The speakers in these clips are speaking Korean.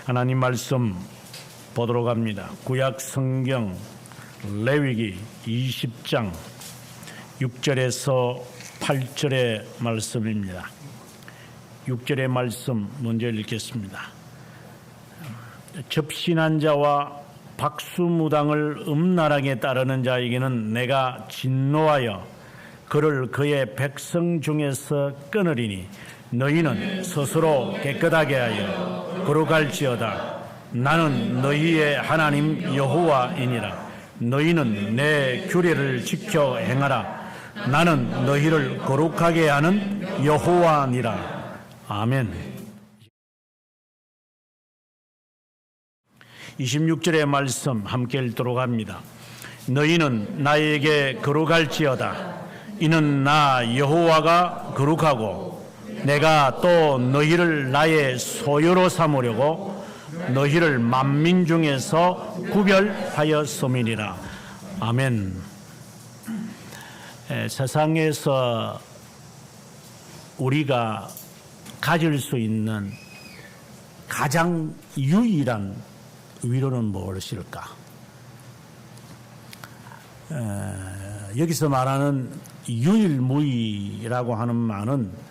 하나님 말씀 보도록 합니다. 구약 성경 레위기 20장 6절에서 8절의 말씀입니다. 6절의 말씀 먼저 읽겠습니다. 접신한 자와 박수무당을 음란하게 따르는 자에게는 내가 진노하여 그를 그의 백성 중에서 끊으리니 너희는 스스로 깨끗하게 하여 거룩할지어다. 나는 너희의 하나님 여호와이니라. 너희는 내 규례를 지켜 행하라. 나는 너희를 거룩하게 하는 여호와니라. 아멘. 26절의 말씀 함께 읽도록 합니다. 너희는 나에게 거룩할지어다. 이는 나 여호와가 거룩하고 내가 또 너희를 나의 소유로 삼으려고 너희를 만민 중에서 구별하였음이니라. 아멘. 세상에서 우리가 가질 수 있는 가장 유일한 위로는 무엇일까? 여기서 말하는 유일무이라고 하는 말은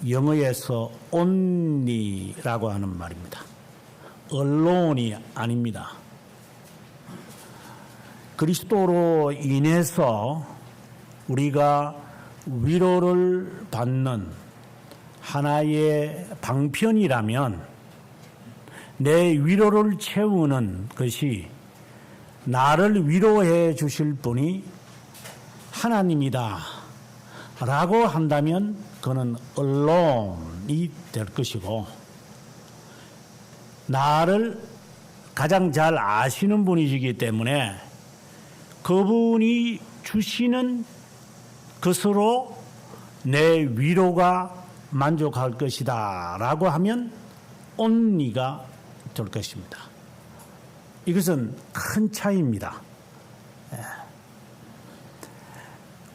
영어에서 only라고 하는 말입니다. alone이 아닙니다. 그리스도로 인해서 우리가 위로를 받는 하나의 방편이라면 내 위로를 채우는 것이 나를 위로해 주실 분이 하나님이다 라고 한다면 그는 alone이 될 것이고, 나를 가장 잘 아시는 분이시기 때문에 그분이 주시는 것으로 내 위로가 만족할 것이다 라고 하면 only가 될 것입니다. 이것은 큰 차이입니다.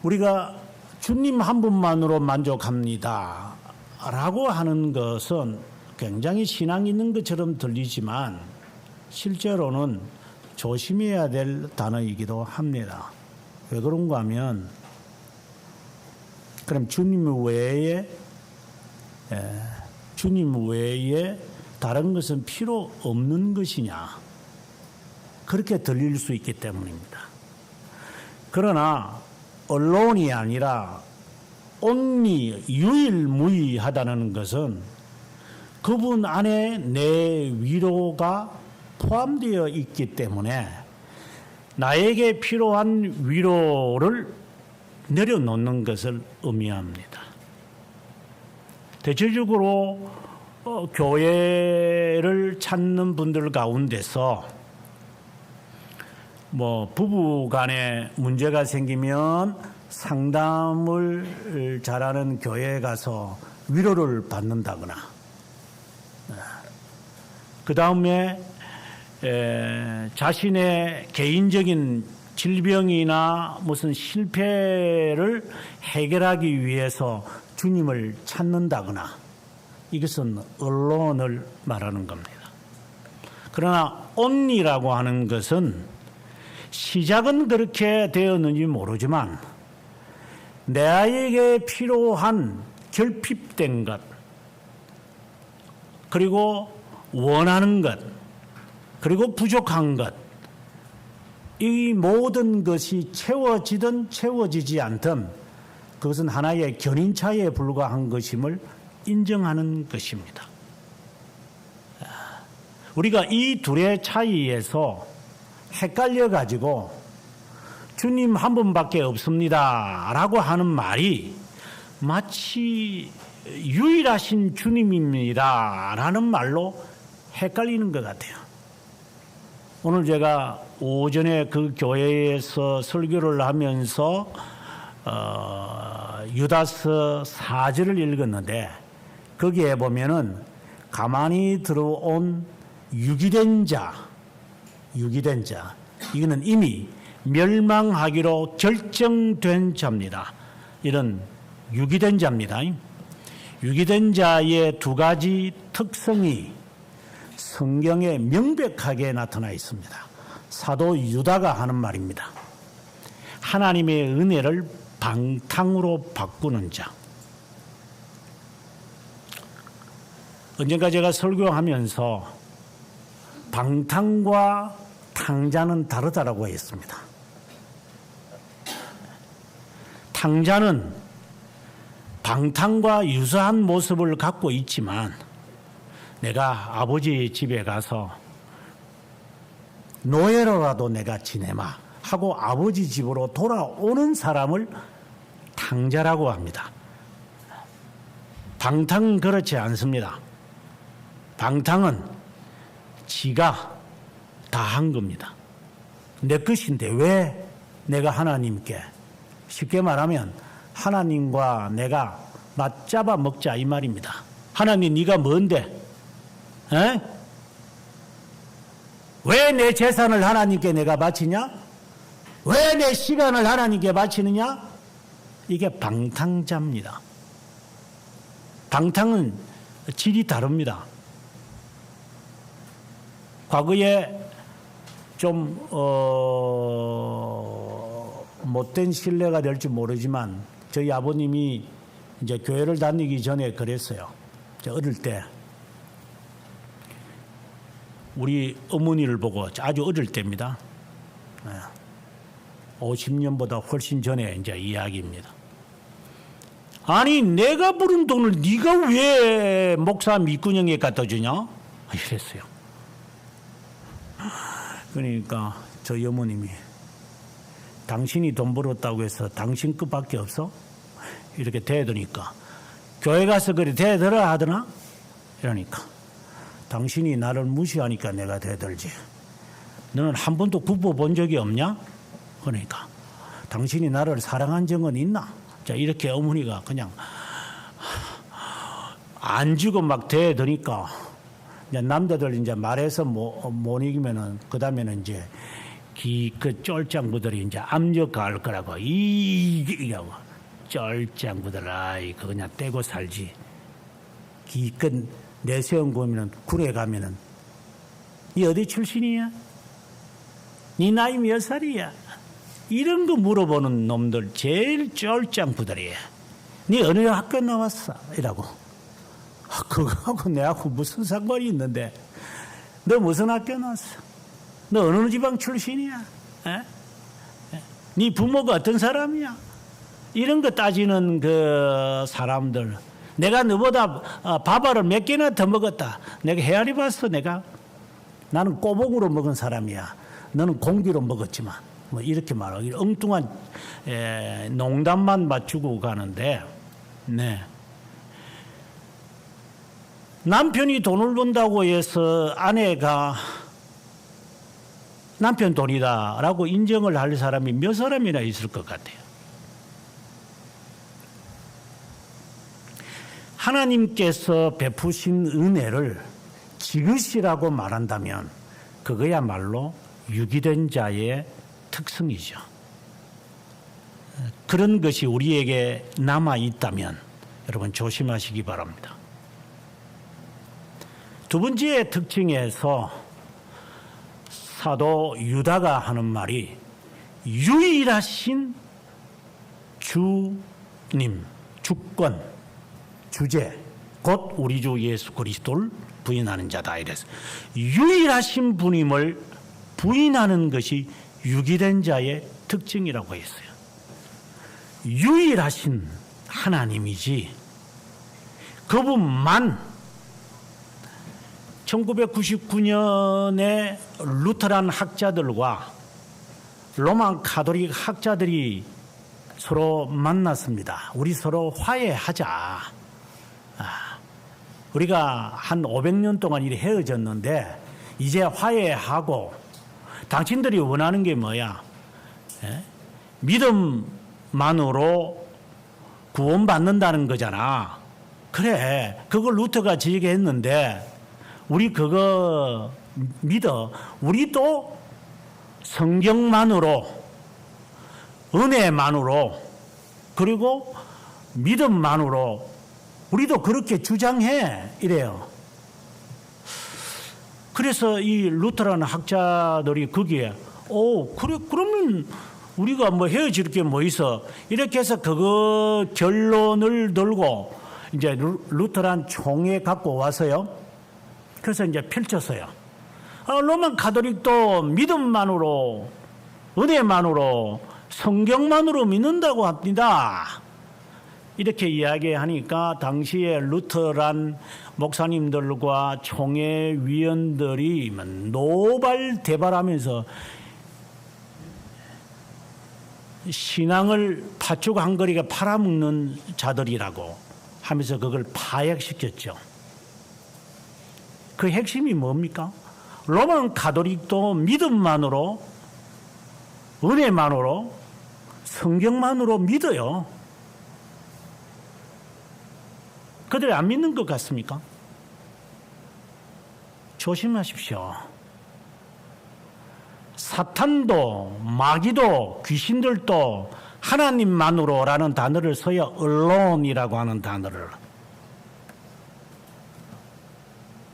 우리가 주님 한 분만으로 만족합니다 라고 하는 것은 굉장히 신앙 있는 것처럼 들리지만 실제로는 조심해야 될 단어이기도 합니다. 왜 그런가 하면, 그럼 주님 외에 다른 것은 필요 없는 것이냐, 그렇게 들릴 수 있기 때문입니다. 그러나 alone이 아니라 only, 유일무이하다는 것은 그분 안에 내 위로가 포함되어 있기 때문에 나에게 필요한 위로를 내려놓는 것을 의미합니다. 대체적으로 교회를 찾는 분들 가운데서 부부 간에 문제가 생기면 상담을 잘하는 교회에 가서 위로를 받는다거나, 그 다음에 자신의 개인적인 질병이나 무슨 실패를 해결하기 위해서 주님을 찾는다거나, 이것은 alone을 말하는 겁니다. 그러나 only라고 하는 것은 시작은 그렇게 되었는지 모르지만 나에게 필요한 결핍된 것, 그리고 원하는 것, 그리고 부족한 것, 이 모든 것이 채워지든 채워지지 않든 그것은 하나의 견인차에 불과한 것임을 인정하는 것입니다. 우리가 이 둘의 차이에서 헷갈려가지고 주님 한 분밖에 없습니다 라고 하는 말이 마치 유일하신 주님입니다 라는 말로 헷갈리는 것 같아요. 오늘 제가 오전에 그 교회에서 설교를 하면서 유다서 4절을 읽었는데, 거기에 보면은 가만히 들어온 유기된 자, 이거는 이미 멸망하기로 결정된 자입니다. 이런 유기된 자입니다. 유기된 자의 두 가지 특성이 성경에 명백하게 나타나 있습니다. 사도 유다가 하는 말입니다. 하나님의 은혜를 방탕으로 바꾸는 자. 언젠가 제가 설교하면서 방탕과 탕자는 다르다라고 했습니다. 탕자는 방탕과 유사한 모습을 갖고 있지만 내가 아버지 집에 가서 노예로라도 내가 지내마 하고 아버지 집으로 돌아오는 사람을 탕자라고 합니다. 방탕은 그렇지 않습니다. 방탕은 지가 다 한 겁니다. 내 것인데 왜 내가 하나님께, 쉽게 말하면 하나님과 내가 맞잡아 먹자 이 말입니다. 하나님 네가 뭔데? 에? 왜 내 재산을 하나님께 내가 바치냐? 왜 내 시간을 하나님께 바치느냐? 이게 방탕자입니다. 방탕은 질이 다릅니다. 과거에 좀 못된 신뢰가 될지 모르지만 저희 아버님이 이제 교회를 다니기 전에 그랬어요. 어릴 때 우리 어머니를 보고 아주 어릴 때입니다. 50년보다 훨씬 전에 이제 이야기입니다. 아니 내가 부른 돈을 네가 왜 목사 밑구녕에 갖다 주냐? 이랬어요. 그러니까 저희 어머님이 당신이 돈 벌었다고 해서 당신 것밖에 없어? 이렇게 대드니까 교회 가서 그래 대들어 하더나? 이러니까 당신이 나를 무시하니까 내가 대들지. 너는 한 번도 굽어 본 적이 없냐? 그러니까 당신이 나를 사랑한 적은 있나? 자, 이렇게 어머니가 그냥 안 주고 막 대드니까 이제 남자들 이제 말해서 못 이기면은 그 다음에는 이제 그 쫄짱부들이 이제 압력가할 거라고 이기라고 쫄짱부들 아이 그거 그냥 떼고 살지. 기껏 내세운 거면은 군에 가면은 니 어디 출신이야? 니 나이 몇 살이야? 이런 거 물어보는 놈들 제일 쫄짱부들이야. 니 어느 학교 나왔어? 이라고. 그거하고 내하고 무슨 상관이 있는데? 너 무슨 학교 나왔어? 너 어느 지방 출신이야? 에? 네 부모가 어떤 사람이야? 이런 거 따지는 그 사람들. 내가 너보다 밥알을 몇 개나 더 먹었다. 내가 헤아리 봤어, 내가. 나는 꼬봉으로 먹은 사람이야. 너는 공기로 먹었지만. 뭐 이렇게 말하고 엉뚱한 농담만 맞추고 가는데, 네. 남편이 돈을 번다고 해서 아내가 남편 돈이다라고 인정을 할 사람이 몇 사람이나 있을 것 같아요. 하나님께서 베푸신 은혜를 지읒이라고 말한다면 그거야말로 유기된 자의 특성이죠. 그런 것이 우리에게 남아 있다면 여러분 조심하시기 바랍니다. 두 번째 특징에서 사도 유다가 하는 말이 유일하신 주님, 주권, 주제, 곧 우리 주 예수 그리스도를 부인하는 자다 이래서 유일하신 분임을 부인하는 것이 유기된 자의 특징이라고 했어요. 유일하신 하나님이지 그분만 1999년에 루터란 학자들과 로마 가톨릭 학자들이 서로 만났습니다. 우리 서로 화해하자. 우리가 한 500년 동안 이렇게 헤어졌는데 이제 화해하고 당신들이 원하는 게 뭐야? 믿음만으로 구원받는다는 거잖아. 그래, 그걸 루터가 제기했는데 우리 그거 믿어. 우리도 성경만으로, 은혜만으로, 그리고 믿음만으로 우리도 그렇게 주장해. 이래요. 그래서 이 루터라는 학자들이 거기에 그래 그러면 우리가 뭐 헤어질 게 뭐 있어 이렇게 해서 그거 결론을 들고 이제 루터란 총회 갖고 와서요. 그래서 이제 펼쳤어요. 로만 가톨릭도 믿음만으로 은혜만으로 성경만으로 믿는다고 합니다. 이렇게 이야기하니까 당시에 루터란 목사님들과 총회 위원들이 노발대발하면서 신앙을 팥죽 한 거리가 팔아먹는 자들이라고 하면서 그걸 파역시켰죠. 그 핵심이 뭡니까? 로만 가톨릭도 믿음만으로 은혜만으로 성경만으로 믿어요. 그들이 안 믿는 것 같습니까? 조심하십시오. 사탄도 마귀도 귀신들도 하나님만으로라는 단어를 써야 alonei라고 하는 단어를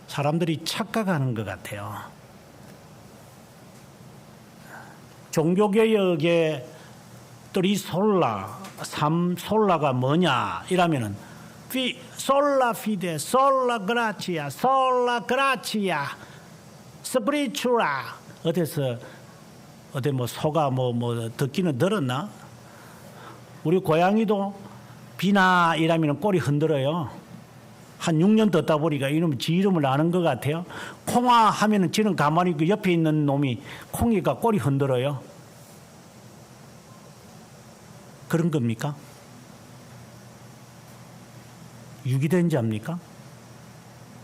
사람들이 착각하는 것 같아요. 종교개혁의 솔라가 뭐냐 이라면은 솔라 피데, 솔라 그라치아, 솔라 그라치아, 스피리추라 어디 뭐 소가 뭐 듣기는 들었나? 우리 고양이도 비나 이라면 꼬리 흔들어요. 한 6년 듣다 보니까 이놈 지 이름을 아는 것 같아요. 콩아 하면은 지는 가만히 있고 옆에 있는 놈이 콩이가 꼬리 흔들어요. 그런 겁니까? 유기된 자입니까?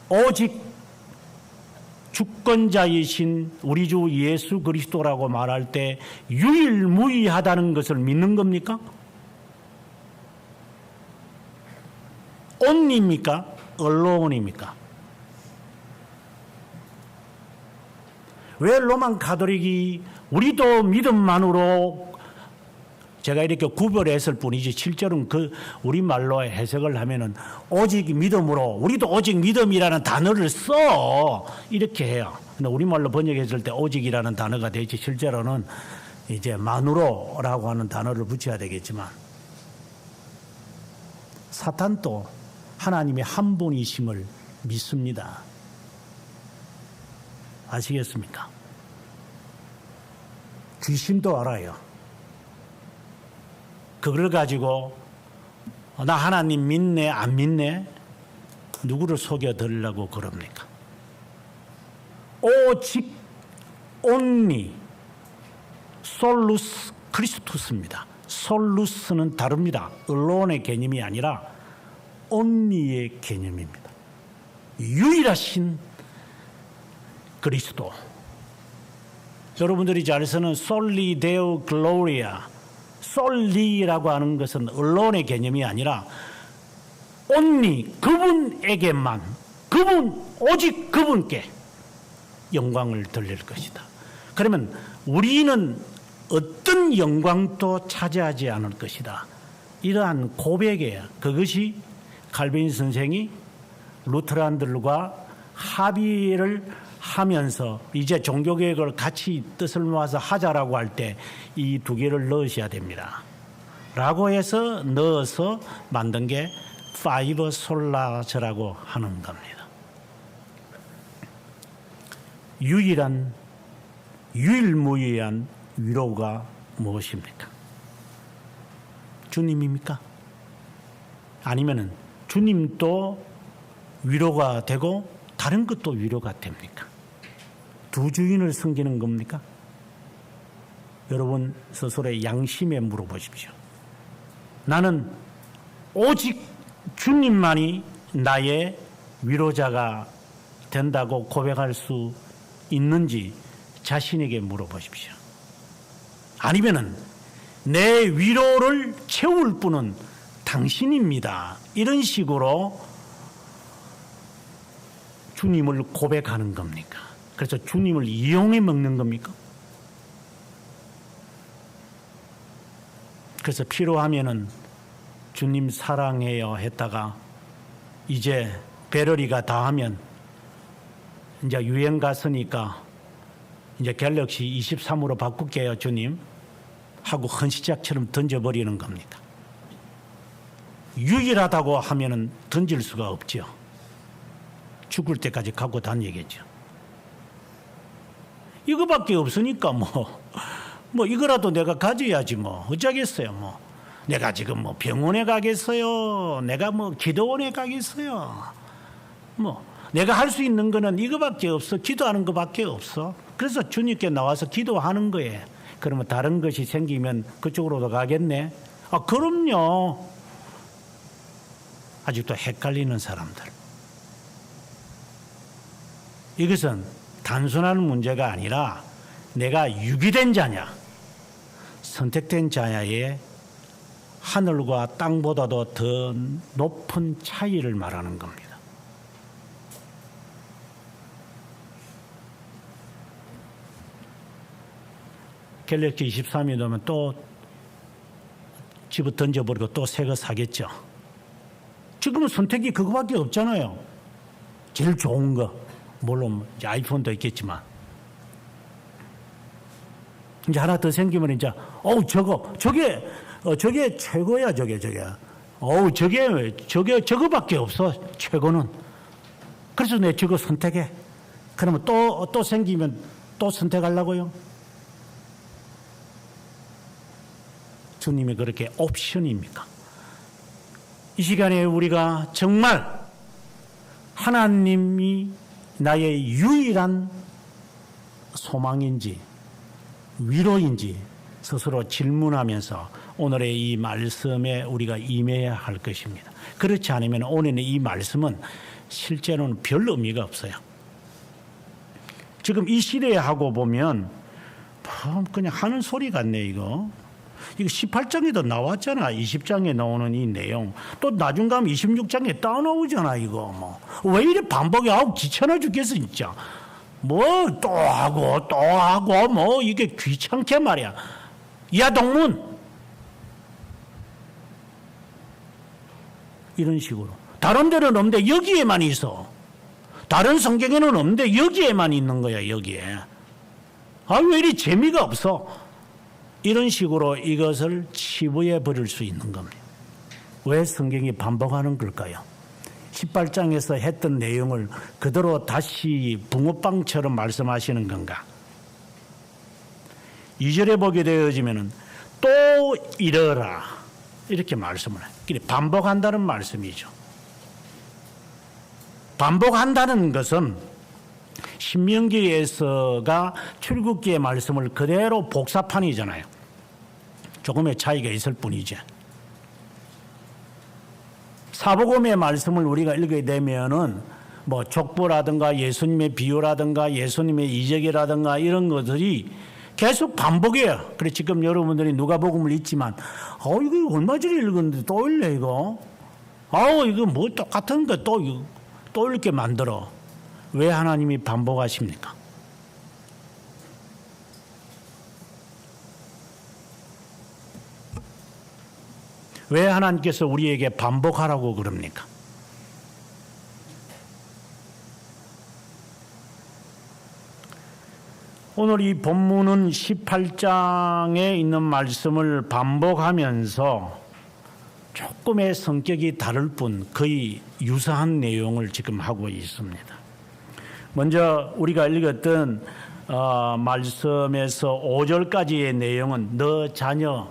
오직 주권자이신 우리 주 예수 그리스도라고 말할 때 유일무이하다는 것을 믿는 겁니까? only입니까? alonei입니까? 왜 로만 가톨릭이 우리도 믿음만으로 제가 이렇게 구별했을 뿐이지 실제로는 그 우리말로 해석을 하면은 오직 믿음으로 우리도 오직 믿음이라는 단어를 써 이렇게 해요. 근데 우리말로 번역했을 때 오직이라는 단어가 되지 실제로는 이제 만으로라고 하는 단어를 붙여야 되겠지만 사탄도 하나님의 한 분이심을 믿습니다. 아시겠습니까? 귀신도 알아요. 그걸 가지고 나 하나님 믿네 안 믿네 누구를 속여드리려고 그럽니까? 오직 only 솔루스 크리스투스입니다. 솔루스는 다릅니다. 언론의 개념이 아니라 only의 개념입니다. 유일하신 그리스도. 여러분들이 잘 쓰는 솔리 데오 글로리아 솔리라고 하는 것은 언론의 개념이 아니라 only 그분에게만 오직 그분께 영광을 돌릴 것이다. 그러면 우리는 어떤 영광도 차지하지 않을 것이다. 이러한 고백이에요. 그것이 칼빈 선생이 루터란들과 합의를 하면서 이제 종교개혁을 같이 뜻을 모아서 하자라고 할 때 이 두 개를 넣으셔야 됩니다. 라고 해서 넣어서 만든 게 파이브 솔라저라고 하는 겁니다. 유일무이한 위로가 무엇입니까? 주님입니까? 아니면은 주님도 위로가 되고 다른 것도 위로가 됩니까? 두 주인을 섬기는 겁니까? 여러분 스스로의 양심에 물어보십시오. 나는 오직 주님만이 나의 위로자가 된다고 고백할 수 있는지 자신에게 물어보십시오. 아니면은 내 위로를 채울 분은 당신입니다. 이런 식으로 주님을 고백하는 겁니까? 그래서 주님을 이용해 먹는 겁니까? 그래서 필요하면은 주님 사랑해요 했다가 이제 배럴이가 다 하면 이제 유행 갔으니까 이제 갤럭시 23으로 바꿀게요, 주님. 하고 헌시작처럼 던져버리는 겁니다. 유일하다고 하면은 던질 수가 없죠. 죽을 때까지 갖고 다니겠죠. 이거밖에 없으니까 뭐 이거라도 내가 가져야지 뭐 어쩌겠어요. 뭐 내가 지금 뭐 병원에 가겠어요. 내가 뭐 기도원에 가겠어요. 뭐 내가 할 수 있는 거는 이거밖에 없어. 기도하는 거밖에 없어. 그래서 주님께 나와서 기도하는 거예요. 그러면 다른 것이 생기면 그쪽으로도 가겠네. 아, 그럼요. 아직도 헷갈리는 사람들. 이것은 단순한 문제가 아니라 내가 유기된 자냐, 선택된 자냐의 하늘과 땅보다도 더 높은 차이를 말하는 겁니다. 갤럭시 23이 되면 또 집어 던져버리고 또 새 거 사겠죠. 지금은 선택이 그거밖에 없잖아요. 제일 좋은 거. 물론 이제 아이폰도 있겠지만. 이제 하나 더 생기면 이제 저게 최고야, 저게. 저거밖에 없어, 최고는. 그래서 내 저거 선택해. 그러면 또 생기면 또 선택하려고요. 주님이 그렇게 옵션입니까? 이 시간에 우리가 정말 하나님이 나의 유일한 소망인지 위로인지 스스로 질문하면서 오늘의 이 말씀에 우리가 임해야 할 것입니다. 그렇지 않으면 오늘의 이 말씀은 실제로는 별 의미가 없어요. 지금 이 시대에 하고 보면 그냥 하는 소리 같네. 이거 18장에도 나왔잖아. 20장에 나오는 이 내용. 또 나중 가면 26장에 떠나오잖아. 이거 왜 이래 반복이 귀찮아 죽겠어 진짜. 또 하고 이게 귀찮게 말이야. 야동문 이런 식으로. 다른 데는 없는데 여기에만 있어. 다른 성경에는 없는데 여기에만 있는 거야. 여기에. 왜 이리 재미가 없어. 이런 식으로 이것을 치부해 버릴 수 있는 겁니다. 왜 성경이 반복하는 걸까요? 18장에서 했던 내용을 그대로 다시 붕어빵처럼 말씀하시는 건가? 2절에 보게 되어지면은 또 이러라 이렇게 말씀을 해요. 반복한다는 말씀이죠. 반복한다는 것은 신명기에서가 출애굽기의 말씀을 그대로 복사판이잖아요. 조금의 차이가 있을 뿐이지. 사복음의 말씀을 우리가 읽게 되면은 족보라든가 예수님의 비유라든가 예수님의 이적이라든가 이런 것들이 계속 반복해요. 그래 지금 여러분들이 누가복음을 읽지만 이거 얼마 전에 읽었는데 또 읽네 이거. 이거 똑같은 거 또 읽게 만들어. 왜 하나님이 반복하십니까? 왜 하나님께서 우리에게 반복하라고 그럽니까? 오늘 이 본문은 18장에 있는 말씀을 반복하면서 조금의 성격이 다를 뿐 거의 유사한 내용을 지금 하고 있습니다. 먼저 우리가 읽었던 말씀에서 5절까지의 내용은 너 자녀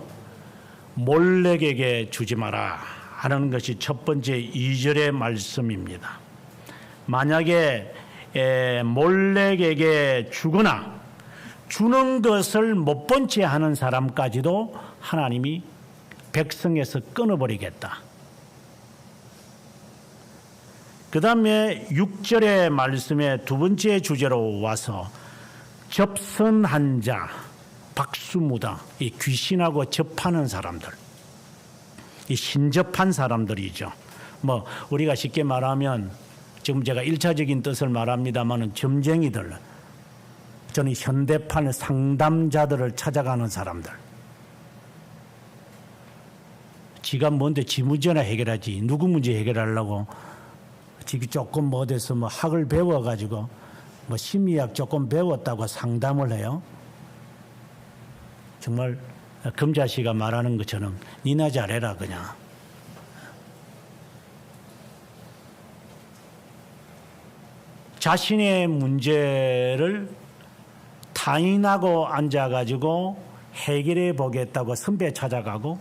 몰렉에게 주지 마라 하는 것이 첫 번째 2절의 말씀입니다. 만약에 몰렉에게 주거나 주는 것을 못 본 채 하는 사람까지도 하나님이 백성에서 끊어버리겠다. 그 다음에 6절의 말씀에 두 번째 주제로 와서 접선한 자, 박수무당, 이 귀신하고 접하는 사람들, 이 신접한 사람들이죠. 우리가 쉽게 말하면 지금 제가 1차적인 뜻을 말합니다만은 점쟁이들, 저는 현대판 상담자들을 찾아가는 사람들. 지가 뭔데 지 문제나 해결하지 누구 문제 해결하려고 지금 조금 어디서 학을 배워가지고 뭐 심리학 조금 배웠다고 상담을 해요. 정말 금자씨가 말하는 것처럼 니나 잘해라 그냥. 자신의 문제를 타인하고 앉아가지고 해결해 보겠다고 선배 찾아가고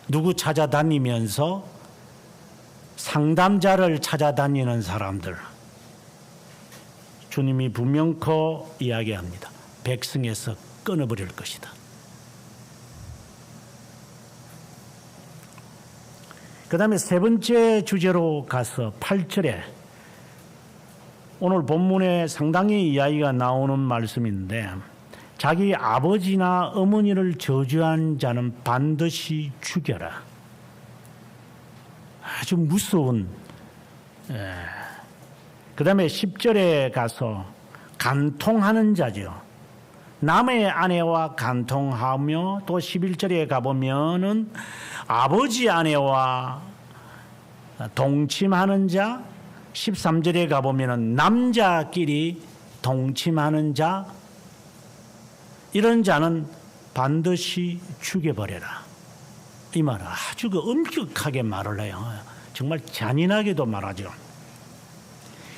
누구 찾아다니면서 상담자를 찾아다니는 사람들, 주님이 분명코 이야기합니다. 백성에서 끊어버릴 것이다. 그 다음에 세 번째 주제로 가서 8절에 오늘 본문에 상당히 이야기가 나오는 말씀인데, 자기 아버지나 어머니를 저주한 자는 반드시 죽여라. 아주 무서운. 그 다음에 10절에 가서 간통하는 자죠. 남의 아내와 간통하며, 또 11절에 가보면은 아버지 아내와 동침하는 자, 13절에 가보면은 남자끼리 동침하는 자, 이런 자는 반드시 죽여버려라. 이 말을 아주 엄격하게 말을 해요. 정말 잔인하게도 말하죠.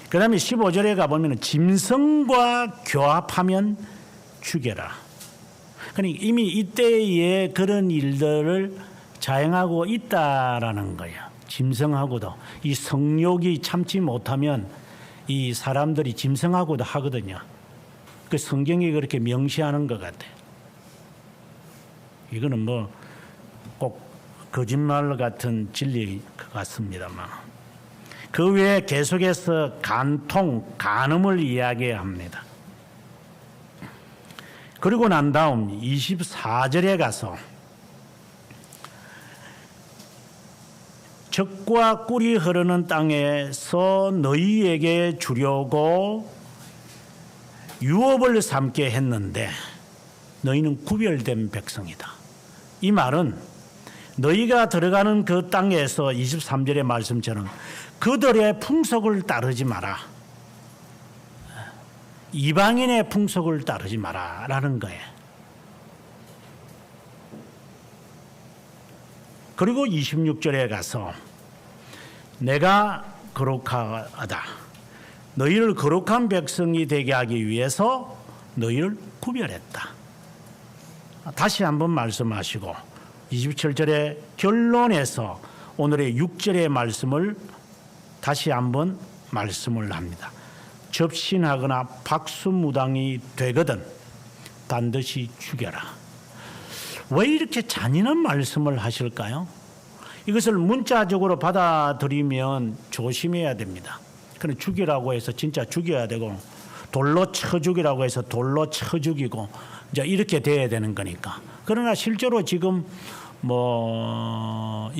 그 다음에 15절에 가보면 짐승과 교합하면 죽여라. 그러니까 이미 이때에 그런 일들을 자행하고 있다라는 거예요. 짐승하고도. 이 성욕이 참지 못하면 이 사람들이 짐승하고도 하거든요. 그 성경이 그렇게 명시하는 것 같아요. 이거는 뭐 꼭 거짓말 같은 진리 같습니다만. 그 외에 계속해서 간통, 간음을 이야기합니다. 그리고 난 다음 24절에 가서 젖과 꿀이 흐르는 땅에서 너희에게 주려고 유업을 삼게 했는데 너희는 구별된 백성이다. 이 말은 너희가 들어가는 그 땅에서 23절의 말씀처럼 그들의 풍속을 따르지 마라. 이방인의 풍속을 따르지 마라 라는 거예요. 그리고 26절에 가서 내가 거룩하다. 너희를 거룩한 백성이 되게 하기 위해서 너희를 구별했다. 다시 한번 말씀하시고 27절의 결론에서 오늘의 6절의 말씀을 다시 한번 말씀을 합니다. 접신하거나 박수무당이 되거든 반드시 죽여라. 왜 이렇게 잔인한 말씀을 하실까요? 이것을 문자적으로 받아들이면 조심해야 됩니다. 그럼 죽이라고 해서 진짜 죽여야 되고, 돌로 쳐 죽이라고 해서 돌로 쳐 죽이고, 이제 이렇게 돼야 되는 거니까. 그러나 실제로 지금 뭐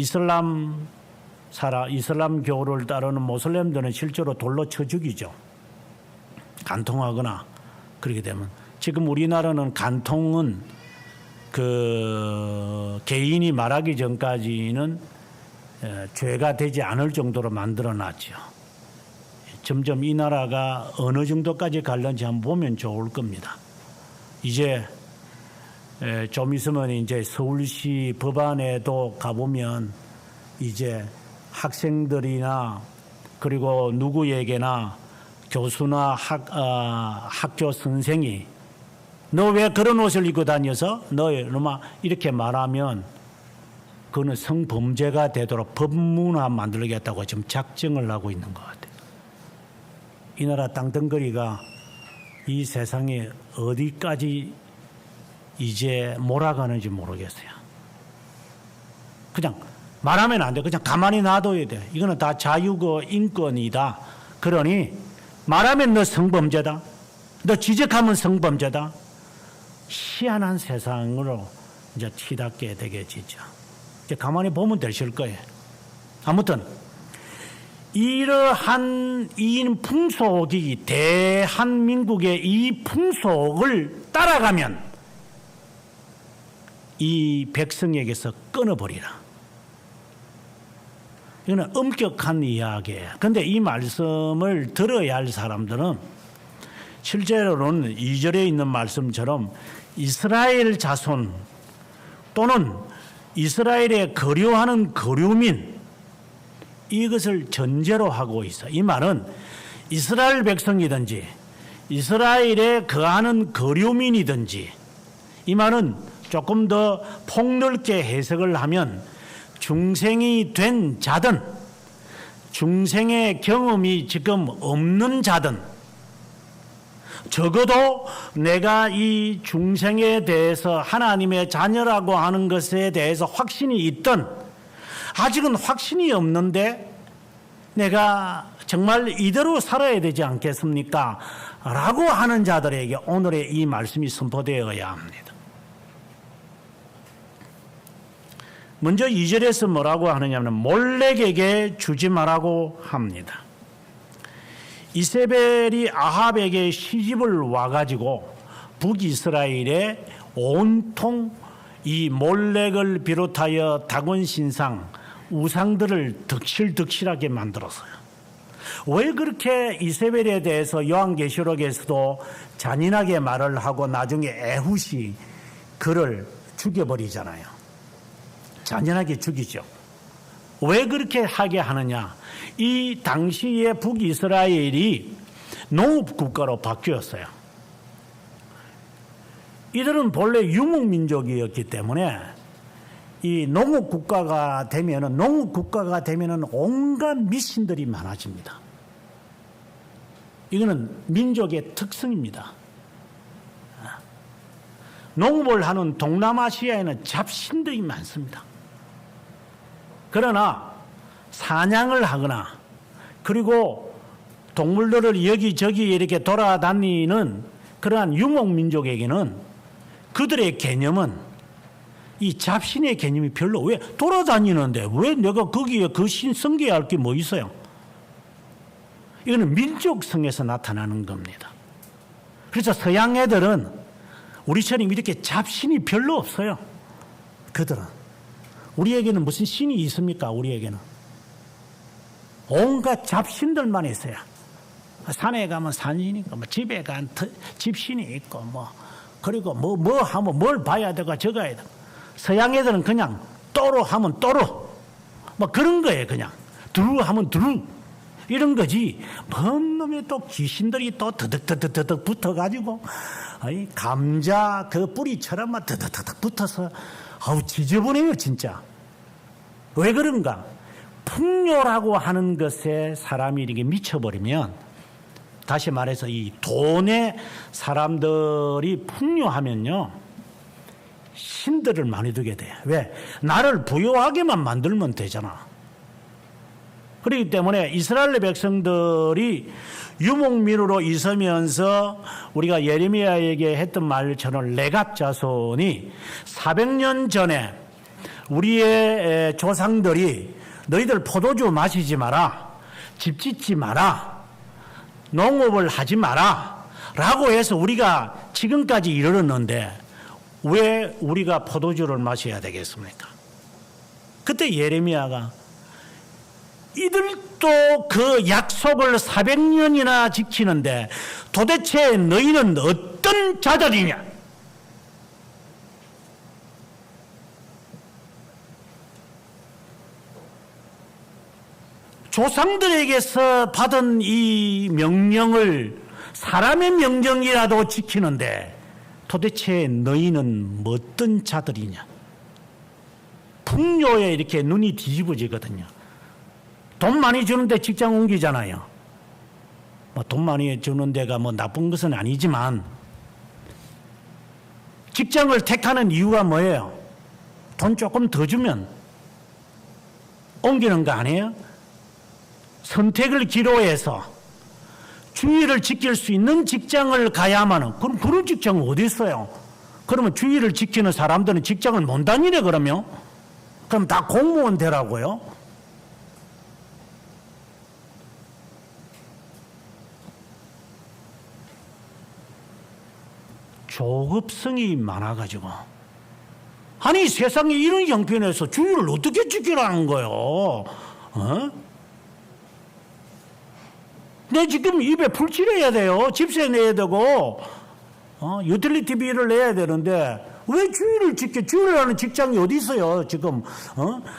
이슬람교를 따르는 모슬렘들은 실제로 돌로 쳐 죽이죠. 간통하거나 그렇게 되면. 지금 우리나라는 간통은 그 개인이 말하기 전까지는 죄가 되지 않을 정도로 만들어 놨죠. 점점 이 나라가 어느 정도까지 갈는지 한번 보면 좋을 겁니다. 이제 좀 있으면 이제 서울시 법안에도 가보면 이제 학생들이나 그리고 누구에게나 교수나 학교 선생이 너 왜 그런 옷을 입고 다녀서 너 이놈아 이렇게 말하면 그거는 성범죄가 되도록 법문화 만들겠다고 지금 작정을 하고 있는 것 같아요. 이 나라 땅덩어리가 이 세상에 어디까지 이제 몰아가는지 모르겠어요. 그냥 말하면 안 돼. 그냥 가만히 놔둬야 돼. 이거는 다 자유고 인권이다. 그러니 말하면 너 성범죄다. 너 지적하면 성범죄다. 희한한 세상으로 이제 치닫게 되겠지죠. 이제 가만히 보면 되실 거예요. 아무튼 이러한 이 풍속이 대한민국의 이 풍속을 따라가면 이 백성에게서 끊어버리라. 이거는 엄격한 이야기예요. 그런데 이 말씀을 들어야 할 사람들은 실제로는 2절에 있는 말씀처럼 이스라엘 자손 또는 이스라엘에 거류하는 거류민, 이것을 전제로 하고 있어. 이 말은 이스라엘 백성이든지 이스라엘에 거하는 거류민이든지, 이 말은 조금 더 폭넓게 해석을 하면 중생이 된 자든 중생의 경험이 지금 없는 자든, 적어도 내가 이 중생에 대해서 하나님의 자녀라고 하는 것에 대해서 확신이 있든 아직은 확신이 없는데 내가 정말 이대로 살아야 되지 않겠습니까? 라고 하는 자들에게 오늘의 이 말씀이 선포되어야 합니다. 먼저 2절에서 뭐라고 하느냐면 몰렉에게 주지 말라고 합니다. 이세벨이 아합에게 시집을 와가지고 북이스라엘에 온통 이 몰렉을 비롯하여 다곤 신상, 우상들을 덕실덕실하게 만들었어요. 왜 그렇게 이세벨에 대해서 요한계시록에서도 잔인하게 말을 하고 나중에 에훗이 그를 죽여버리잖아요. 잔인하게 죽이죠. 왜 그렇게 하게 하느냐? 이 당시에 북이스라엘이 농업국가로 바뀌었어요. 이들은 본래 유목민족이었기 때문에 이 농업국가가 되면은 온갖 미신들이 많아집니다. 이거는 민족의 특성입니다. 농업을 하는 동남아시아에는 잡신들이 많습니다. 그러나 사냥을 하거나 그리고 동물들을 여기저기 이렇게 돌아다니는 그러한 유목민족에게는 그들의 개념은 이 잡신의 개념이 별로, 왜 돌아다니는데 왜 내가 거기에 그 신 섬겨야 할 게 뭐 있어요? 이거는 민족성에서 나타나는 겁니다. 그래서 서양 애들은 우리처럼 이렇게 잡신이 별로 없어요. 그들은. 우리에게는 무슨 신이 있습니까? 우리에게는 온갖 잡신들만 있어요. 산에 가면 산신이고, 집에 가면 집신이 있고, 그리고 뭐 하면 뭘 봐야 되고 적어야 되고. 서양 애들은 그냥 또로 하면 또로, 그런 거예요. 그냥 두루 하면 두루, 이런 거지. 뭔 놈의 또 귀신들이 또 더덕더덕 붙어가지고 감자 그 뿌리처럼 막 더덕더덕 붙어서 지저분해요 진짜. 왜 그런가? 풍요라고 하는 것에 사람이 이렇게 미쳐버리면, 다시 말해서 이 돈에 사람들이 풍요하면요 신들을 많이 두게 돼. 왜? 나를 부유하게만 만들면 되잖아. 그렇기 때문에 이스라엘 백성들이 유목민으로 있으면서 우리가 예레미야에게 했던 말처럼 레갑 자손이 400년 전에 우리의 조상들이 너희들 포도주 마시지 마라, 집 짓지 마라, 농업을 하지 마라 라고 해서 우리가 지금까지 이르렀는데 왜 우리가 포도주를 마셔야 되겠습니까? 그때 예레미야가 이들도 그 약속을 400년이나 지키는데 도대체 너희는 어떤 자들이냐? 조상들에게서 받은 이 명령을 사람의 명령이라도 지키는데 도대체 너희는 어떤 자들이냐? 풍요에 이렇게 눈이 뒤집어지거든요. 돈 많이 주는데 직장 옮기잖아요. 돈 많이 주는 데가 나쁜 것은 아니지만 직장을 택하는 이유가 뭐예요? 돈 조금 더 주면 옮기는 거 아니에요? 선택을 기로해서 주의를 지킬 수 있는 직장을 가야만은, 그럼 그런 직장은 어디 있어요? 그러면 주의를 지키는 사람들은 직장을 못 다니네 그러면? 그럼 다 공무원 되라고요? 조급성이 많아가지고, 아니 세상에 이런 형편에서 주의를 어떻게 지키라는 거예요? 내 지금 입에 풀칠해야 돼요. 집세 내야 되고, 유틸리티 비를 내야 되는데, 왜 주의를 지켜? 주의를 하는 직장이 어디 있어요, 지금?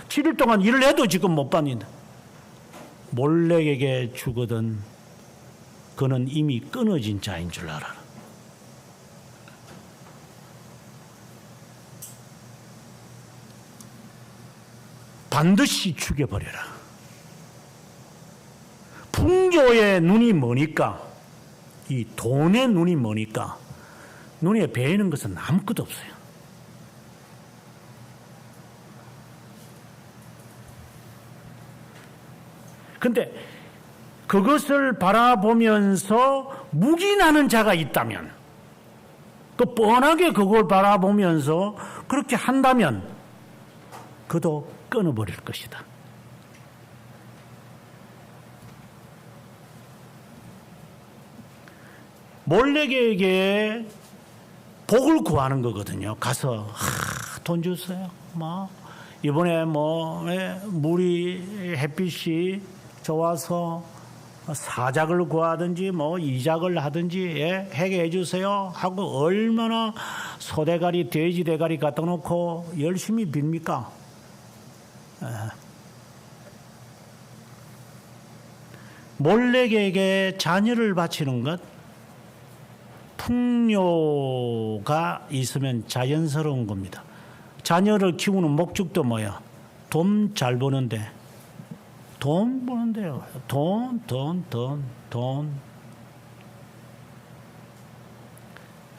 7일 동안 일을 해도 지금 못 받는다. 몰렉에게 주거든, 그는 이미 끊어진 자인 줄 알아. 반드시 죽여버려라. 풍조의 눈이 뭐니까? 이 돈의 눈이 뭐니까? 눈에 배이는 것은 아무것도 없어요. 근데 그것을 바라보면서 묵인하는 자가 있다면, 또 뻔하게 그걸 바라보면서 그렇게 한다면 그도 끊어버릴 것이다. 몰렉에게 복을 구하는 거거든요. 가서 돈 주세요. 이번에 물이 햇빛이 좋아서 사작을 구하든지 이작을 하든지 해결해 주세요 하고 얼마나 소대가리 돼지 대가리 갖다 놓고 열심히 빕니까? 몰렉에게 자녀를 바치는 것, 풍요가 있으면 자연스러운 겁니다. 자녀를 키우는 목적도 뭐야? 돈 잘 버는데. 돈 버는데요. 돈.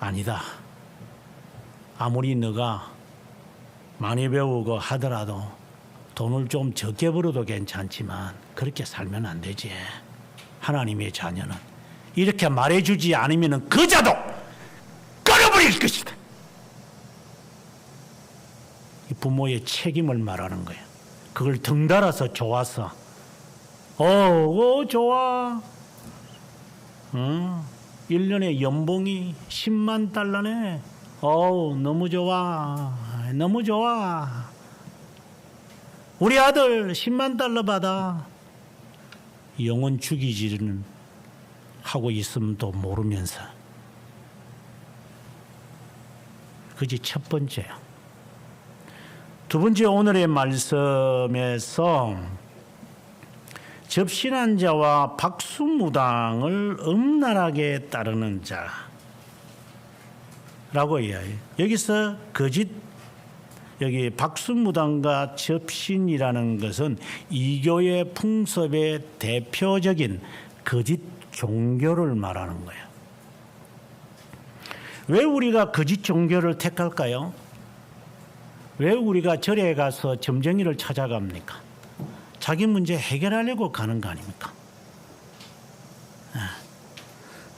아니다. 아무리 너가 많이 배우고 하더라도 돈을 좀 적게 벌어도 괜찮지만 그렇게 살면 안 되지. 하나님의 자녀는 이렇게 말해주지 않으면 그자도 끊어버릴 것이다. 이 부모의 책임을 말하는 거예요. 그걸 덩달아서 좋아서 좋아. 1년에 연봉이 10만 달러네. 너무 좋아. 너무 좋아. 우리 아들 10만 달러 받아. 영혼 죽이지는 하고 있음도 모르면서. 그게 첫 번째야. 두 번째, 오늘의 말씀에서 접신한 자와 박수무당을 음란하게 따르는 자라고 이야기해요. 여기서 여기 박수무당과 접신이라는 것은 이교의 풍습의 대표적인 거짓 종교를 말하는 거예요. 왜 우리가 거짓 종교를 택할까요? 왜 우리가 절에 가서 점쟁이를 찾아갑니까? 자기 문제 해결하려고 가는 거 아닙니까?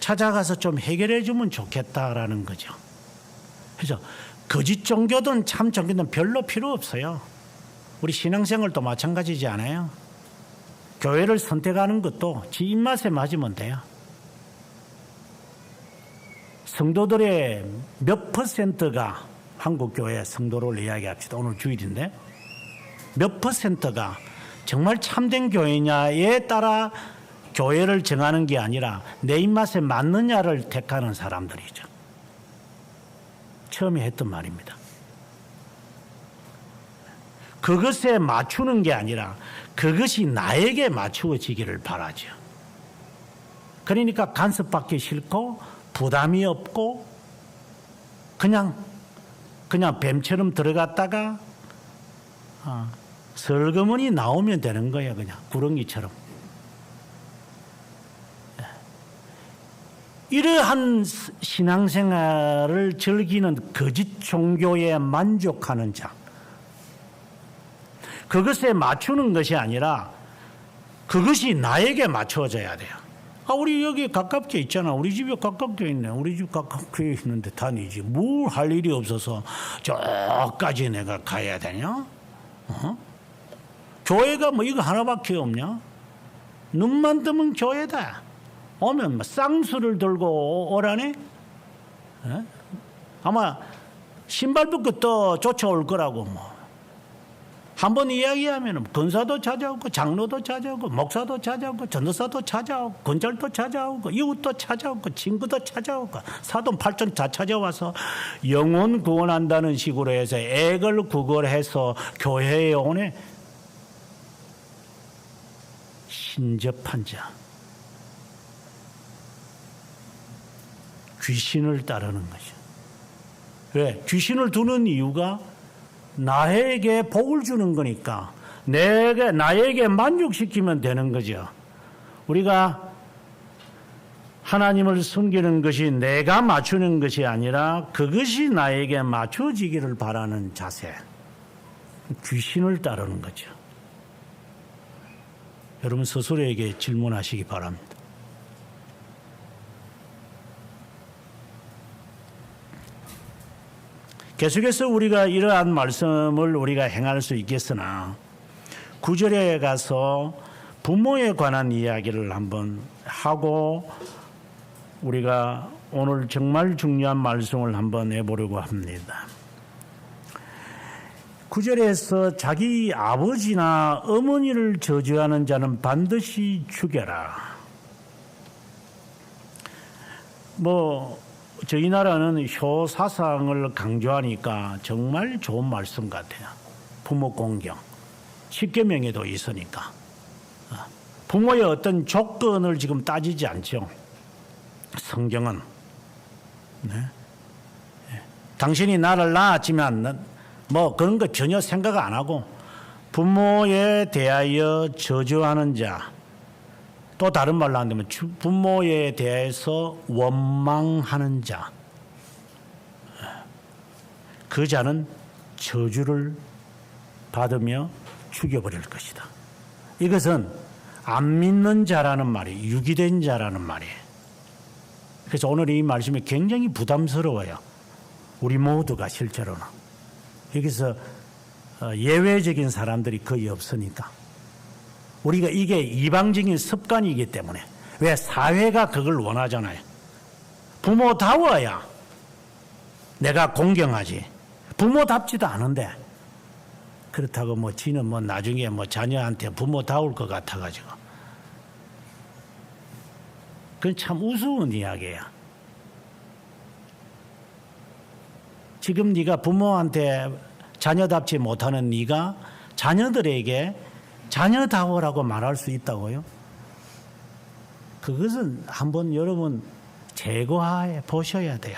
찾아가서 좀 해결해 주면 좋겠다라는 거죠. 그래서 거짓 종교든 참 종교든 별로 필요 없어요. 우리 신앙생활도 마찬가지지 않아요? 교회를 선택하는 것도 지 입맛에 맞으면 돼요. 성도들의 몇 퍼센트가, 한국교회 성도를 이야기합시다. 오늘 주일인데 몇 퍼센트가 정말 참된 교회냐에 따라 교회를 정하는 게 아니라 내 입맛에 맞느냐를 택하는 사람들이죠. 처음에 했던 말입니다. 그것에 맞추는 게 아니라 그것이 나에게 맞추어지기를 바라죠. 그러니까 간섭받기 싫고 부담이 없고 그냥 뱀처럼 들어갔다가 설거머니 나오면 되는 거예요. 그냥 구렁이처럼. 이러한 신앙생활을 즐기는 거짓 종교에 만족하는 자, 그것에 맞추는 것이 아니라 그것이 나에게 맞춰져야 돼요. 우리 여기 가깝게 있잖아. 우리 집에 가깝게 있네. 우리 집 가깝게 있는데 다니지. 뭘 할 일이 없어서 저까지 내가 가야 되냐? 교회가 이거 하나밖에 없냐? 눈만 뜨면 교회다. 오면 쌍수를 들고 오라네? 아마 신발 벗고 또 쫓아올 거라고 한번 이야기하면 권사도 찾아오고 장로도 찾아오고 목사도 찾아오고 전도사도 찾아오고 건절도 찾아오고 이웃도 찾아오고 친구도 찾아오고 사돈 팔촌 다 찾아와서 영혼 구원한다는 식으로 해서 액을 구걸해서 교회에 오네. 신접한 자, 귀신을 따르는 것이죠. 왜? 귀신을 두는 이유가 나에게 복을 주는 거니까 나에게 만족시키면 되는 거죠. 우리가 하나님을 섬기는 것이 내가 맞추는 것이 아니라 그것이 나에게 맞춰지기를 바라는 자세, 귀신을 따르는 거죠. 여러분 스스로에게 질문하시기 바랍니다. 계속해서 우리가 이러한 말씀을 우리가 행할 수 있겠으나 9절에 가서 부모에 관한 이야기를 한번 하고 우리가 오늘 정말 중요한 말씀을 한번 해보려고 합니다. 9절에서 자기 아버지나 어머니를 저주하는 자는 반드시 죽여라. 저희 나라는 효사상을 강조하니까 정말 좋은 말씀 같아요. 부모 공경. 10계명에도 있으니까. 부모의 어떤 조건을 지금 따지지 않죠. 성경은. 네. 당신이 나를 낳았지만 그런 거 전혀 생각 안 하고 부모에 대하여 저주하는 자, 또 다른 말로 한다면 부모에 대해서 원망하는 자, 그 자는 저주를 받으며 죽여버릴 것이다. 이것은 안 믿는 자라는 말이 유기된 자라는 말이에요. 그래서 오늘 이 말씀이 굉장히 부담스러워요. 우리 모두가 실제로는. 여기서 예외적인 사람들이 거의 없으니까. 우리가 이게 이방적인 습관이기 때문에. 왜? 사회가 그걸 원하잖아요. 부모다워야 내가 공경하지. 부모답지도 않은데 그렇다고 지는 나중에 자녀한테 부모다울 것 같아가지고. 그건 참 우스운 이야기야. 지금 네가 부모한테 자녀답지 못하는 네가 자녀들에게 자녀다워라고 말할 수 있다고요? 그것은 한번 여러분 제거해 보셔야 돼요.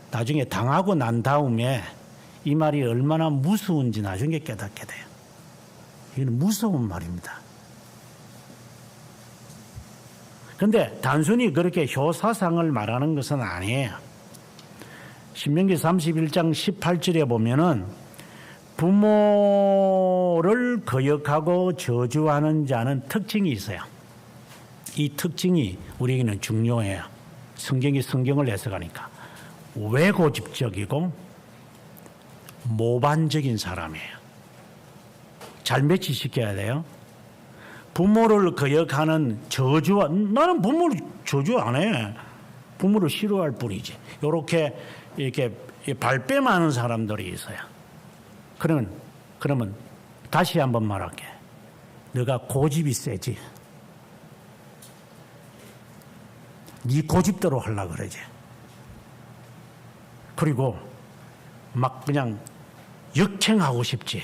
나중에 당하고 난 다음에 이 말이 얼마나 무서운지 나중에 깨닫게 돼요. 이건 무서운 말입니다. 그런데 단순히 그렇게 효사상을 말하는 것은 아니에요. 신명기 31장 18절에 보면은 부모를 거역하고 저주하는 자는 특징이 있어요. 이 특징이 우리에게는 중요해요. 성경이 성경을 해석하니까. 외고집적이고 모반적인 사람이에요. 잘 매치시켜야 돼요. 부모를 거역하는 저주와, 나는 부모를 저주 안 해. 부모를 싫어할 뿐이지. 이렇게 발뺌하는 사람들이 있어요. 그러면 다시 한번 말할게. 너가 고집이 세지. 네 고집대로 하려고 그러지. 그리고 막 그냥 역행하고 싶지.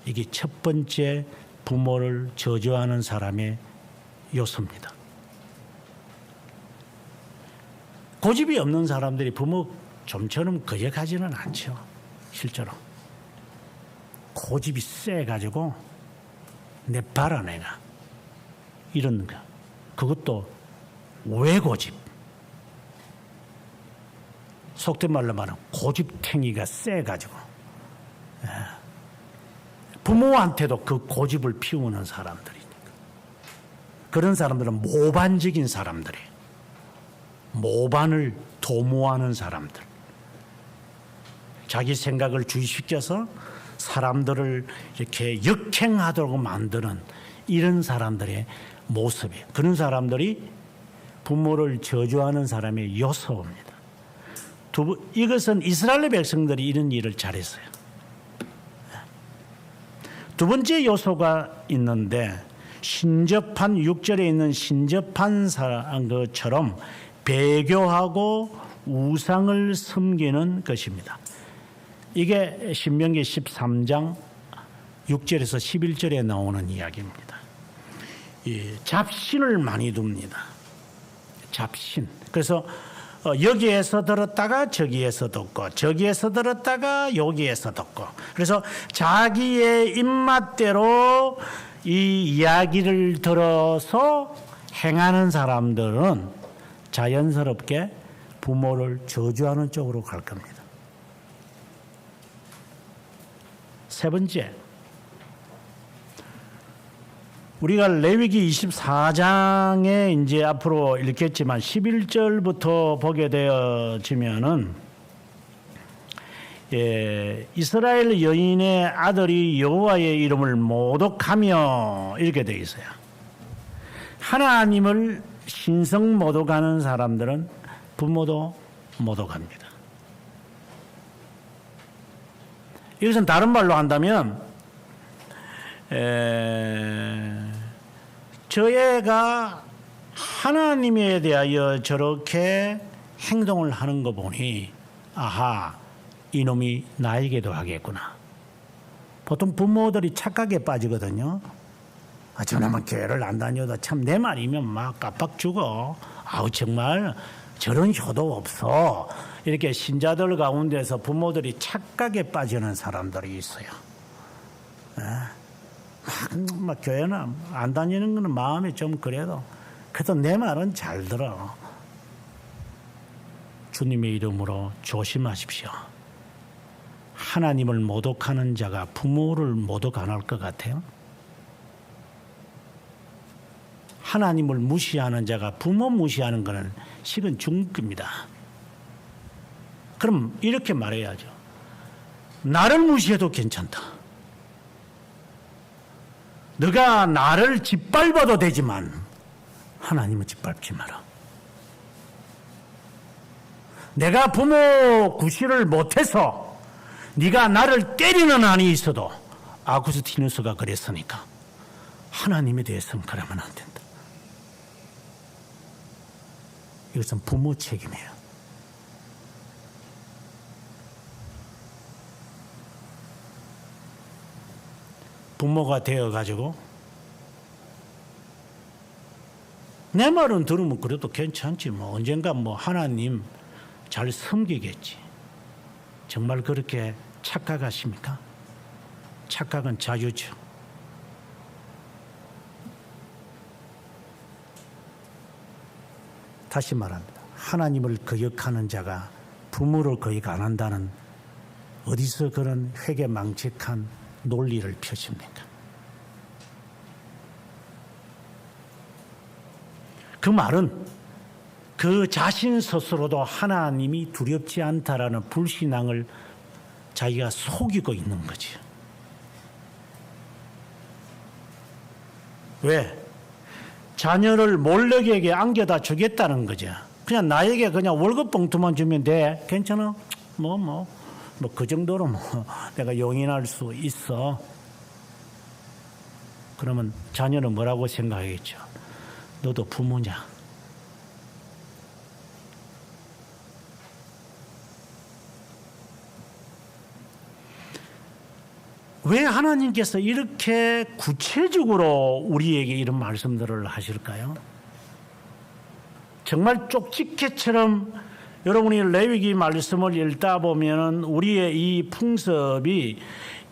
이게 첫 번째 부모를 저주하는 사람의 요소입니다. 고집이 없는 사람들이 부모 좀처럼 거역하지는 않죠. 실제로. 고집이 세가지고 내 봐라 내가. 이런 거. 그것도 외고집. 속된 말로 말하면 고집탱이가 세가지고. 부모한테도 그 고집을 피우는 사람들이니까. 그런 사람들은 모반적인 사람들이에요. 모반을 도모하는 사람들. 자기 생각을 주의시켜서 사람들을 이렇게 역행하도록 만드는 이런 사람들의 모습이에요. 그런 사람들이 부모를 저주하는 사람의 요소입니다. 이것은 이스라엘 백성들이 이런 일을 잘했어요. 두 번째 요소가 있는데 신접한 6절에 있는 신접한 것처럼 배교하고 우상을 섬기는 것입니다. 이게 신명기 13장 6절에서 11절에 나오는 이야기입니다. 잡신을 많이 둡니다. 잡신. 그래서 여기에서 들었다가 저기에서 듣고 저기에서 들었다가 여기에서 듣고 그래서 자기의 입맛대로 이 이야기를 들어서 행하는 사람들은 자연스럽게 부모를 저주하는 쪽으로 갈 겁니다. 세 번째, 우리가 레위기 24장에 이제 앞으로 읽겠지만 11절부터 보게 되어지면은 이스라엘 여인의 아들이 여호와의 이름을 모독하며 이렇게 되어 있어요. 하나님을 신성 모독하는 사람들은 부모도 모독합니다. 이것은 다른 말로 한다면 저 애가 하나님에 대하여 저렇게 행동을 하는 거 보니 아하, 이놈이 나에게도 하겠구나. 보통 부모들이 착각에 빠지거든요. 저놈은 교회를 안 다녀도 참 내 말이면 막 깜빡 죽어. 아우 정말 저런 효도 없어. 이렇게 신자들 가운데서 부모들이 착각에 빠지는 사람들이 있어요. 막 교회는 안 다니는 거는 마음이 좀 그래도 내 말은 잘 들어. 주님의 이름으로 조심하십시오. 하나님을 모독하는 자가 부모를 모독 안 할 것 같아요? 하나님을 무시하는 자가 부모 무시하는 것은 실은 중급입니다. 그럼 이렇게 말해야죠. 나를 무시해도 괜찮다. 너가 나를 짓밟아도 되지만 하나님은 짓밟지 마라. 내가 부모 구실을 못해서 네가 나를 때리는 한이 있어도 아구스티누스가 그랬으니까 하나님에 대해서는 그러면 안 된다. 이것은 부모 책임이에요. 부모가 되어가지고 내 말은 들으면 그래도 괜찮지 뭐 언젠가 뭐 하나님 잘 섬기겠지. 정말 그렇게 착각하십니까? 착각은 자유죠. 다시 말합니다. 하나님을 거역하는 자가 부모를 거역 안 한다는 어디서 그런 회개망측한 논리를 펴십니까? 그 말은 그 자신 스스로도 하나님이 두렵지 않다라는 불신앙을 자기가 속이고 있는 거죠. 왜? 자녀를 몰락에게 안겨다 주겠다는 거죠. 그냥 나에게 그냥 월급 봉투만 주면 돼. 괜찮아? 그 정도로 내가 용인할 수 있어. 그러면 자녀는 뭐라고 생각하겠죠? 너도 부모냐? 왜 하나님께서 이렇게 구체적으로 우리에게 이런 말씀들을 하실까요? 정말 쪽집게처럼 여러분이 레위기 말씀을 읽다 보면 우리의 이 풍습이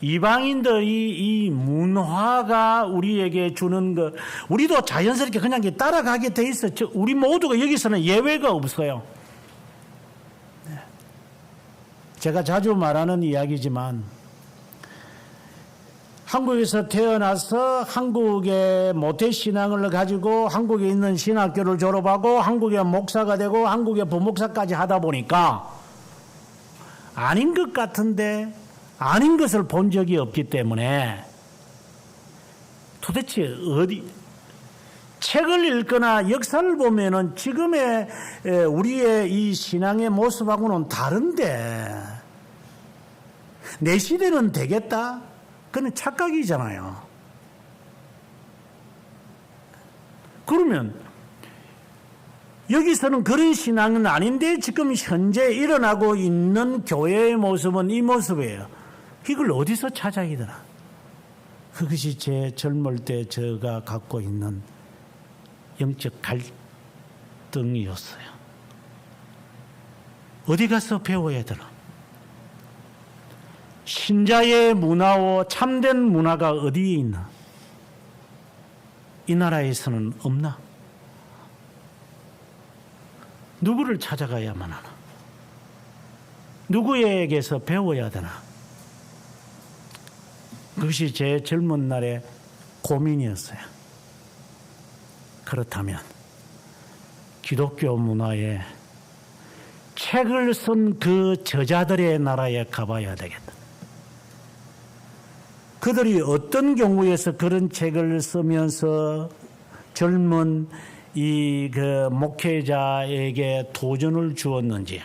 이방인들이 이 문화가 우리에게 주는 것, 우리도 자연스럽게 그냥 따라가게 돼 있어. 우리 모두가 여기서는 예외가 없어요. 제가 자주 말하는 이야기지만 한국에서 태어나서 한국의 모태신앙을 가지고 한국에 있는 신학교를 졸업하고 한국의 목사가 되고 한국의 부목사까지 하다 보니까 아닌 것 같은데 아닌 것을 본 적이 없기 때문에 도대체 어디 책을 읽거나 역사를 보면은 지금의 우리의 이 신앙의 모습하고는 다른데 내 시대는 되겠다? 그건 착각이잖아요. 그러면 여기서는 그런 신앙은 아닌데 지금 현재 일어나고 있는 교회의 모습은 이 모습이에요. 이걸 어디서 찾아야 되나? 그것이 제 젊을 때 제가 갖고 있는 영적 갈등이었어요. 어디 가서 배워야 되나? 신자의 문화와 참된 문화가 어디에 있나? 이 나라에서는 없나? 누구를 찾아가야만 하나? 누구에게서 배워야 되나? 그것이 제 젊은 날의 고민이었어요. 그렇다면 기독교 문화에 책을 쓴 그 저자들의 나라에 가봐야 되겠다. 그들이 어떤 경우에서 그런 책을 쓰면서 젊은 이 목회자에게 도전을 주었는지,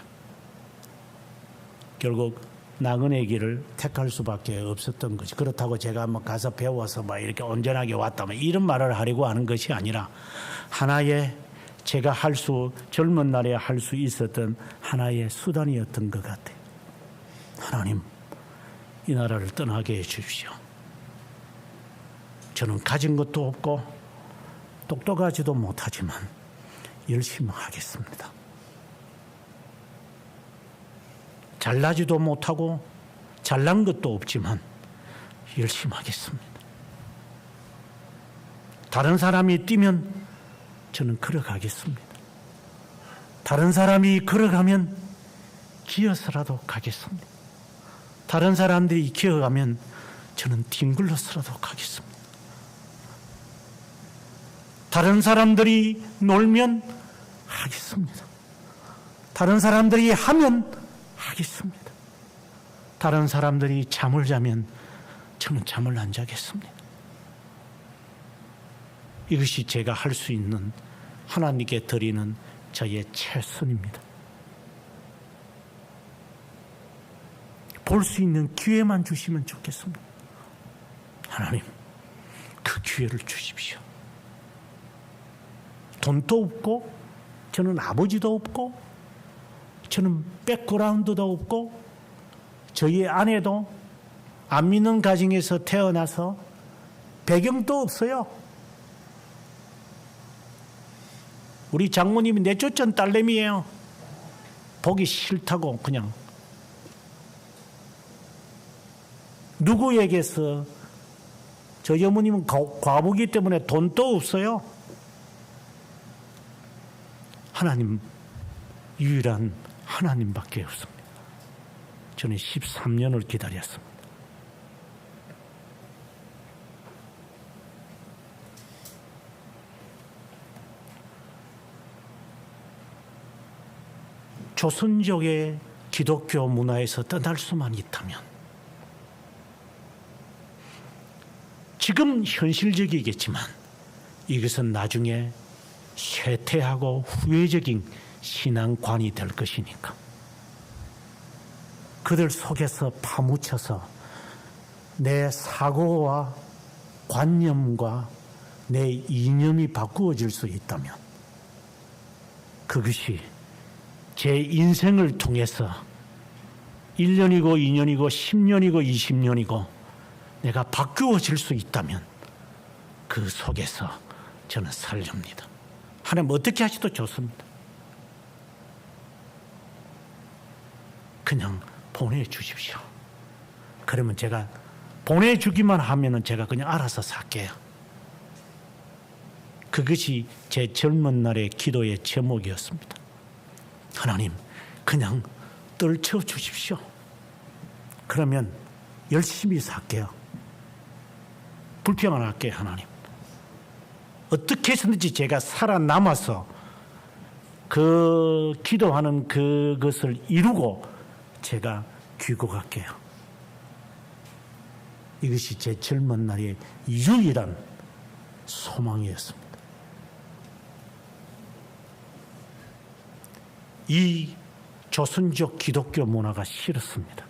결국 나그네 길을 택할 수밖에 없었던 거지. 그렇다고 제가 가서 배워서 이렇게 온전하게 왔다면 이런 말을 하려고 하는 것이 아니라, 하나의 제가 젊은 날에 할 수 있었던 하나의 수단이었던 것 같아요. 하나님, 이 나라를 떠나게 해 주십시오. 저는 가진 것도 없고 똑똑하지도 못하지만 열심히 하겠습니다. 잘나지도 못하고 잘난 것도 없지만 열심히 하겠습니다. 다른 사람이 뛰면 저는 걸어가겠습니다. 다른 사람이 걸어가면 기어서라도 가겠습니다. 다른 사람들이 기어가면 저는 뒹굴러서라도 가겠습니다. 다른 사람들이 놀면 하겠습니다. 다른 사람들이 하면 하겠습니다. 다른 사람들이 잠을 자면 저는 잠을 안 자겠습니다. 이것이 제가 할 수 있는, 하나님께 드리는 저의 최선입니다. 볼 수 있는 기회만 주시면 좋겠습니다. 하나님, 그 기회를 주십시오. 돈도 없고, 저는 아버지도 없고, 저는 백그라운드도 없고, 저희 아내도 안 믿는 가정에서 태어나서 배경도 없어요. 우리 장모님이 내쫓은 딸내미예요. 보기 싫다고 그냥. 누구에게서, 저희 어머님은 과부기 때문에 돈도 없어요. 하나님, 유일한 하나님밖에 없습니다. 저는 13년을 기다렸습니다. 조선족의 기독교 문화에서 떠날 수만 있다면, 지금 현실적이겠지만 이것은 나중에 쇠퇴하고 후회적인 신앙관이 될 것이니까, 그들 속에서 파묻혀서 내 사고와 관념과 내 이념이 바꾸어질 수 있다면, 그것이 제 인생을 통해서 1년이고 2년이고 10년이고 20년이고 내가 바꾸어질 수 있다면 그 속에서 저는 살렵니다. 하나님 어떻게 하셔도 좋습니다. 그냥 보내주십시오. 그러면 제가 보내주기만 하면은 제가 그냥 알아서 살게요. 그것이 제 젊은 날의 기도의 제목이었습니다. 하나님, 그냥 떨쳐 주십시오. 그러면 열심히 살게요. 불평 안 할게요, 하나님. 어떻게 해서든지 제가 살아남아서 그 기도하는 그것을 이루고 제가 귀국할게요. 이것이 제 젊은 날의 유일한 소망이었습니다. 이 조선족 기독교 문화가 싫었습니다.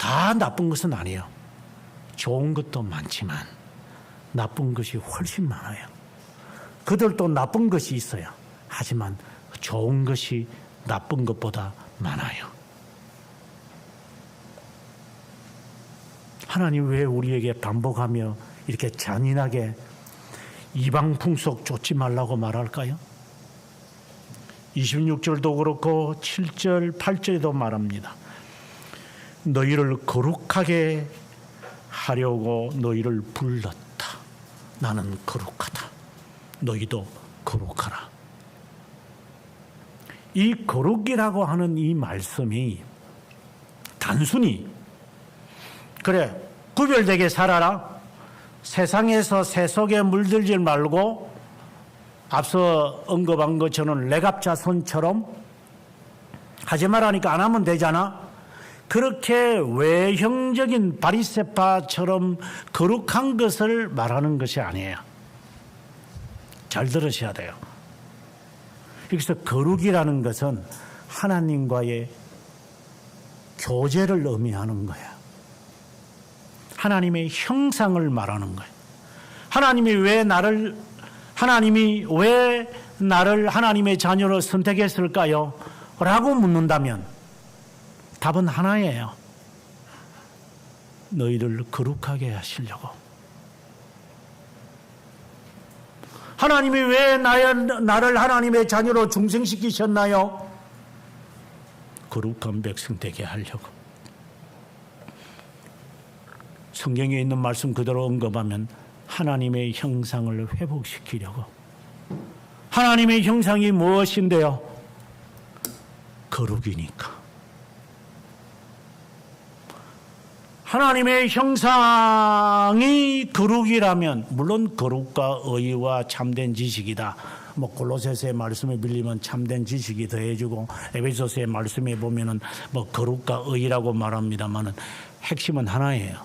다 나쁜 것은 아니에요. 좋은 것도 많지만 나쁜 것이 훨씬 많아요. 그들도 나쁜 것이 있어요. 하지만 좋은 것이 나쁜 것보다 많아요. 하나님 왜 우리에게 반복하며 이렇게 잔인하게 이방 풍속 쫓지 말라고 말할까요? 26절도 그렇고 7절, 8절에도 말합니다. 너희를 거룩하게 하려고 너희를 불렀다. 나는 거룩하다. 너희도 거룩하라. 이 거룩이라고 하는 이 말씀이 단순히 그래 구별되게 살아라. 세상에서 세속에 물들지 말고 앞서 언급한 것처럼 레갑자손처럼 하지 말라니까 안 하면 되잖아. 그렇게 외형적인 바리새파처럼 거룩한 것을 말하는 것이 아니에요. 잘 들으셔야 돼요. 여기서 거룩이라는 것은 하나님과의 교제를 의미하는 거예요. 하나님의 형상을 말하는 거예요. 하나님이 왜 나를 하나님의 자녀로 선택했을까요? 라고 묻는다면 답은 하나예요. 너희를 거룩하게 하시려고. 하나님이 왜 나를 하나님의 자녀로 중생시키셨나요? 거룩한 백성 되게 하려고. 성경에 있는 말씀 그대로 언급하면 하나님의 형상을 회복시키려고. 하나님의 형상이 무엇인데요? 거룩이니까. 하나님의 형상이 거룩이라면 물론 거룩과 의와 참된 지식이다. 골로새서의 말씀에 빌리면 참된 지식이 더해지고 에베소서의 말씀에 보면은 거룩과 의라고 말합니다만은 핵심은 하나예요.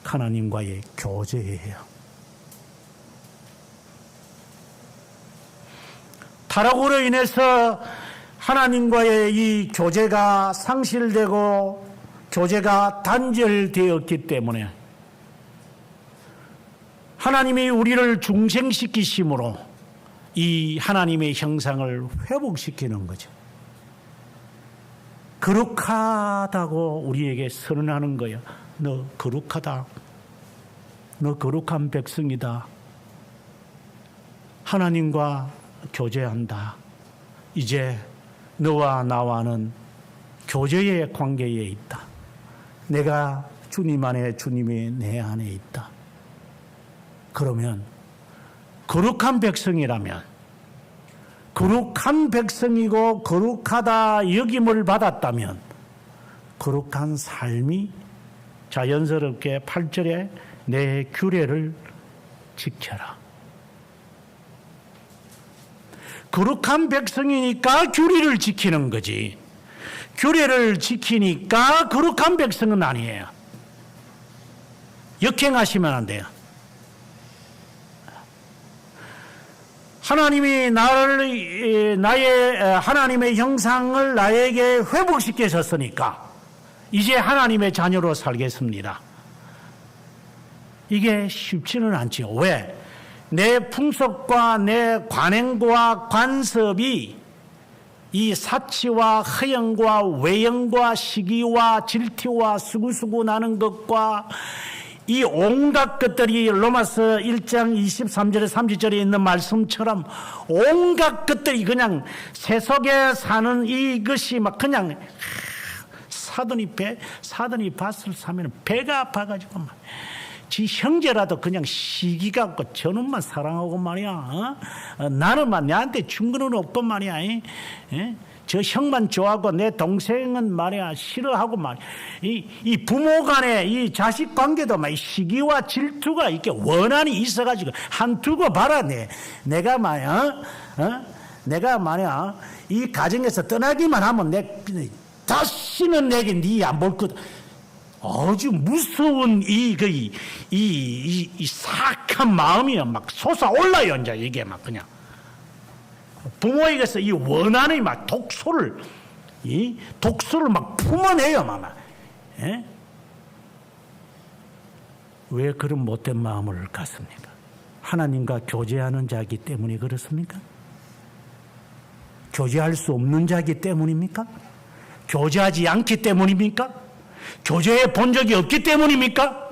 하나님과의 교제예요. 타락으로 인해서 하나님과의 이 교제가 상실되고 교제가 단절되었기 때문에 하나님이 우리를 중생시키심으로 이 하나님의 형상을 회복시키는 거죠. 거룩하다고 우리에게 선언하는 거예요. 너 거룩하다. 너 거룩한 백성이다. 하나님과 교제한다. 이제 너와 나와는 교제의 관계에 있다. 내가 주님 안에, 주님이 내 안에 있다. 그러면 거룩한 백성이라면 거룩한 백성이고 거룩하다 여김을 받았다면 거룩한 삶이 자연스럽게 8절에 내 규례를 지켜라. 거룩한 백성이니까 규례를 지키는 거지. 규례를 지키니까 거룩한 백성은 아니에요. 역행하시면 안 돼요. 하나님이 나의 하나님의 형상을 나에게 회복시키셨으니까 이제 하나님의 자녀로 살겠습니다. 이게 쉽지는 않지요. 왜? 내 풍속과 내 관행과 관습이 이 사치와 허영과 외형과 시기와 질투와 수구수구 나는 것과 이 온갖 것들이 로마서 1장 23절에 30절에 있는 말씀처럼 온갖 것들이 그냥 세속에 사는 이것이 막 그냥 사돈이 밭을 사면 배가 아파가지고 막 지 형제라도 그냥 시기 갖고 저놈만 사랑하고 말이야. 나는 막 내한테 준 거는 없고 말이야. 저 형만 좋아하고 내 동생은 말이야 싫어하고 말이야. 이 부모 간에 이 자식 관계도 막 시기와 질투가 이렇게 원한이 있어가지고 한 두고 봐라. 내가 말이야. 내가 말이야 이 가정에서 떠나기만 하면 다시는 내게 네 안 볼 거다. 아주 무서운 이 사악한 마음이 막 솟아올라요. 이제 이게 막 그냥 부모에게서 이 원한의 막 독소를 막 품어내요. 막 예? 왜 그런 못된 마음을 갖습니까? 하나님과 교제하는 자이기 때문에 그렇습니까? 교제할 수 없는 자이기 때문입니까? 교제하지 않기 때문입니까? 교제해 본 적이 없기 때문입니까?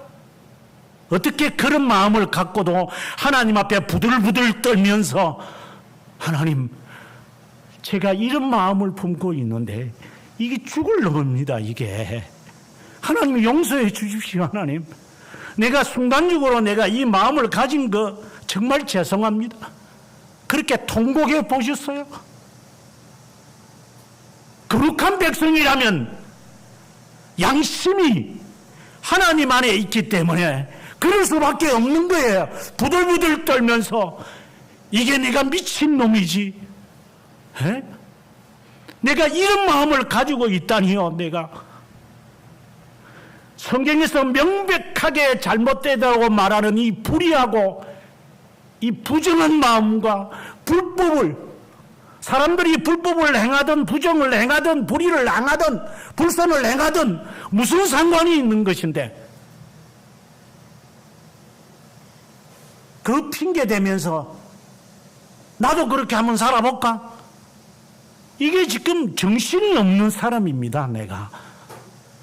어떻게 그런 마음을 갖고도 하나님 앞에 부들부들 떨면서 하나님, 제가 이런 마음을 품고 있는데 이게 죽을 놈입니다. 이게 하나님 용서해 주십시오. 하나님, 내가 순간적으로 내가 이 마음을 가진 거 정말 죄송합니다. 그렇게 통곡해 보셨어요? 거룩한 백성이라면 양심이 하나님 안에 있기 때문에 그럴 수밖에 없는 거예요. 부들부들 떨면서 이게 내가 미친 놈이지, 에? 내가 이런 마음을 가지고 있다니요. 내가 성경에서 명백하게 잘못되다고 말하는 이 불의하고 이 부정한 마음과 불법을, 사람들이 불법을 행하든 부정을 행하든 불의를 행하든 불선을 행하든 무슨 상관이 있는 것인데, 그 핑계 대면서 나도 그렇게 한번 살아볼까? 이게 지금 정신이 없는 사람입니다. 내가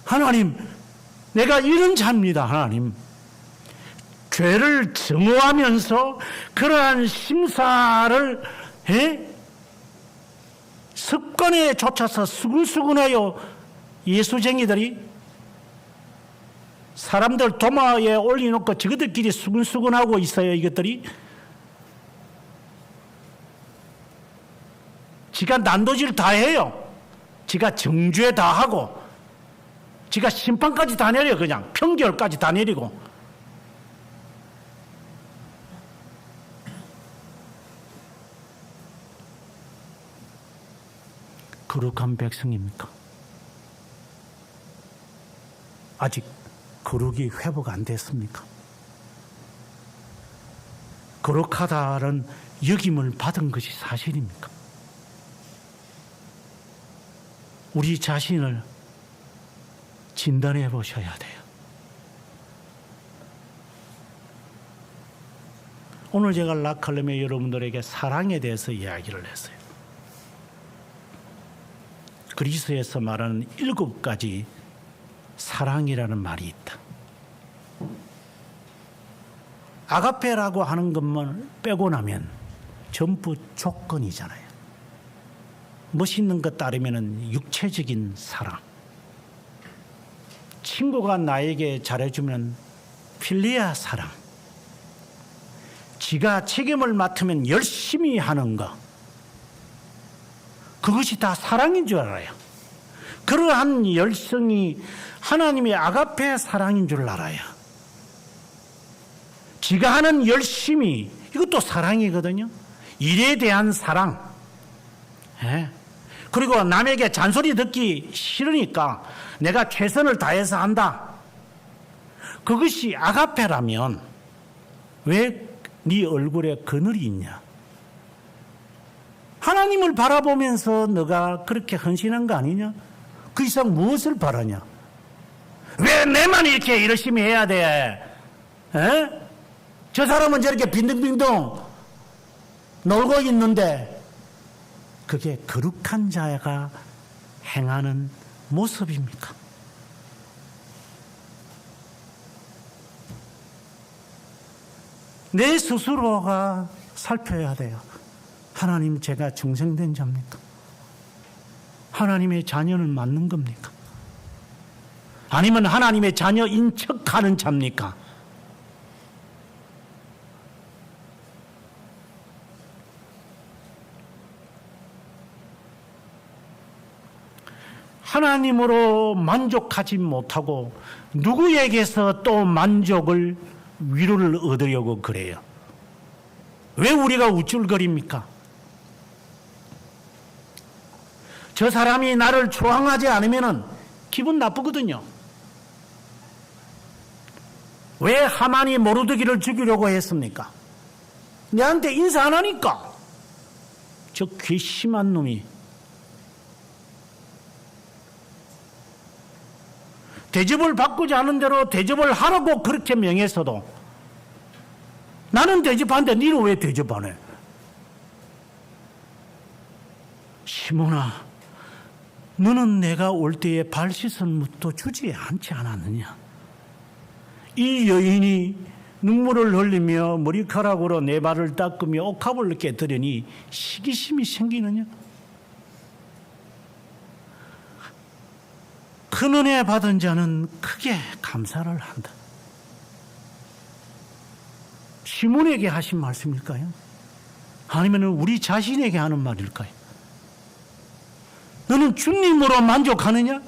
하나님, 내가 이런 자입니다. 하나님, 죄를 증오하면서 그러한 심사를 습관에 쫓아서 수근수근하여 예수쟁이들이 사람들 도마에 올려놓고 저것들끼리 수근수근하고 있어요. 이것들이 지가 난도질 다 해요. 지가 정죄 다 하고 지가 심판까지 다 내려, 그냥 평결까지 다 내리고. 거룩한 백성입니까? 아직 거룩이 회복 안 됐습니까? 거룩하다는 여김을 받은 것이 사실입니까? 우리 자신을 진단해 보셔야 돼요. 오늘 제가 라칼렘에 여러분들에게 사랑에 대해서 이야기를 했어요. 그리스에서 말하는 7가지 사랑이라는 말이 있다. 아가페라고 하는 것만 빼고 나면 전부 조건이잖아요. 멋있는 것 따르면 육체적인 사랑. 친구가 나에게 잘해주면 필리아 사랑. 지가 책임을 맡으면 열심히 하는 것. 그것이 다 사랑인 줄 알아요. 그러한 열성이 하나님의 아가페 사랑인 줄 알아요. 지가 하는 열심이, 이것도 사랑이거든요. 일에 대한 사랑. 그리고 남에게 잔소리 듣기 싫으니까 내가 최선을 다해서 한다. 그것이 아가페라면 왜 네 얼굴에 그늘이 있냐? 하나님을 바라보면서 너가 그렇게 헌신한 거 아니냐? 그 이상 무엇을 바라냐? 왜 내만 이렇게 열심히 해야 돼? 저 사람은 저렇게 빈둥빈둥 놀고 있는데, 그게 거룩한 자가 행하는 모습입니까? 내 스스로가 살펴야 돼요. 하나님, 제가 중생된 자입니까? 하나님의 자녀는 맞는 겁니까? 아니면 하나님의 자녀인 척하는 자입니까? 하나님으로 만족하지 못하고 누구에게서 또 만족을, 위로를 얻으려고 그래요? 왜 우리가 우쭐거립니까? 저 사람이 나를 좋아하지 않으면 기분 나쁘거든요. 왜 하만이 모르드기를 죽이려고 했습니까? 내한테 인사 안 하니까. 저 괘씸한 놈이. 대접을 받고자 하는 대로 대접을 하라고 그렇게 명했어도 나는 대접하는데 너는 왜 대접 안 해? 시몬아, 너는 내가 올 때에 발 씻은 묻도 주지 않지 않았느냐? 이 여인이 눈물을 흘리며 머리카락으로 내 발을 닦으며 옥합을 깨뜨리니 시기심이 생기느냐? 큰 은혜 받은 자는 크게 감사를 한다. 시몬에게 하신 말씀일까요? 아니면 우리 자신에게 하는 말일까요? 너는 주님으로 만족하느냐?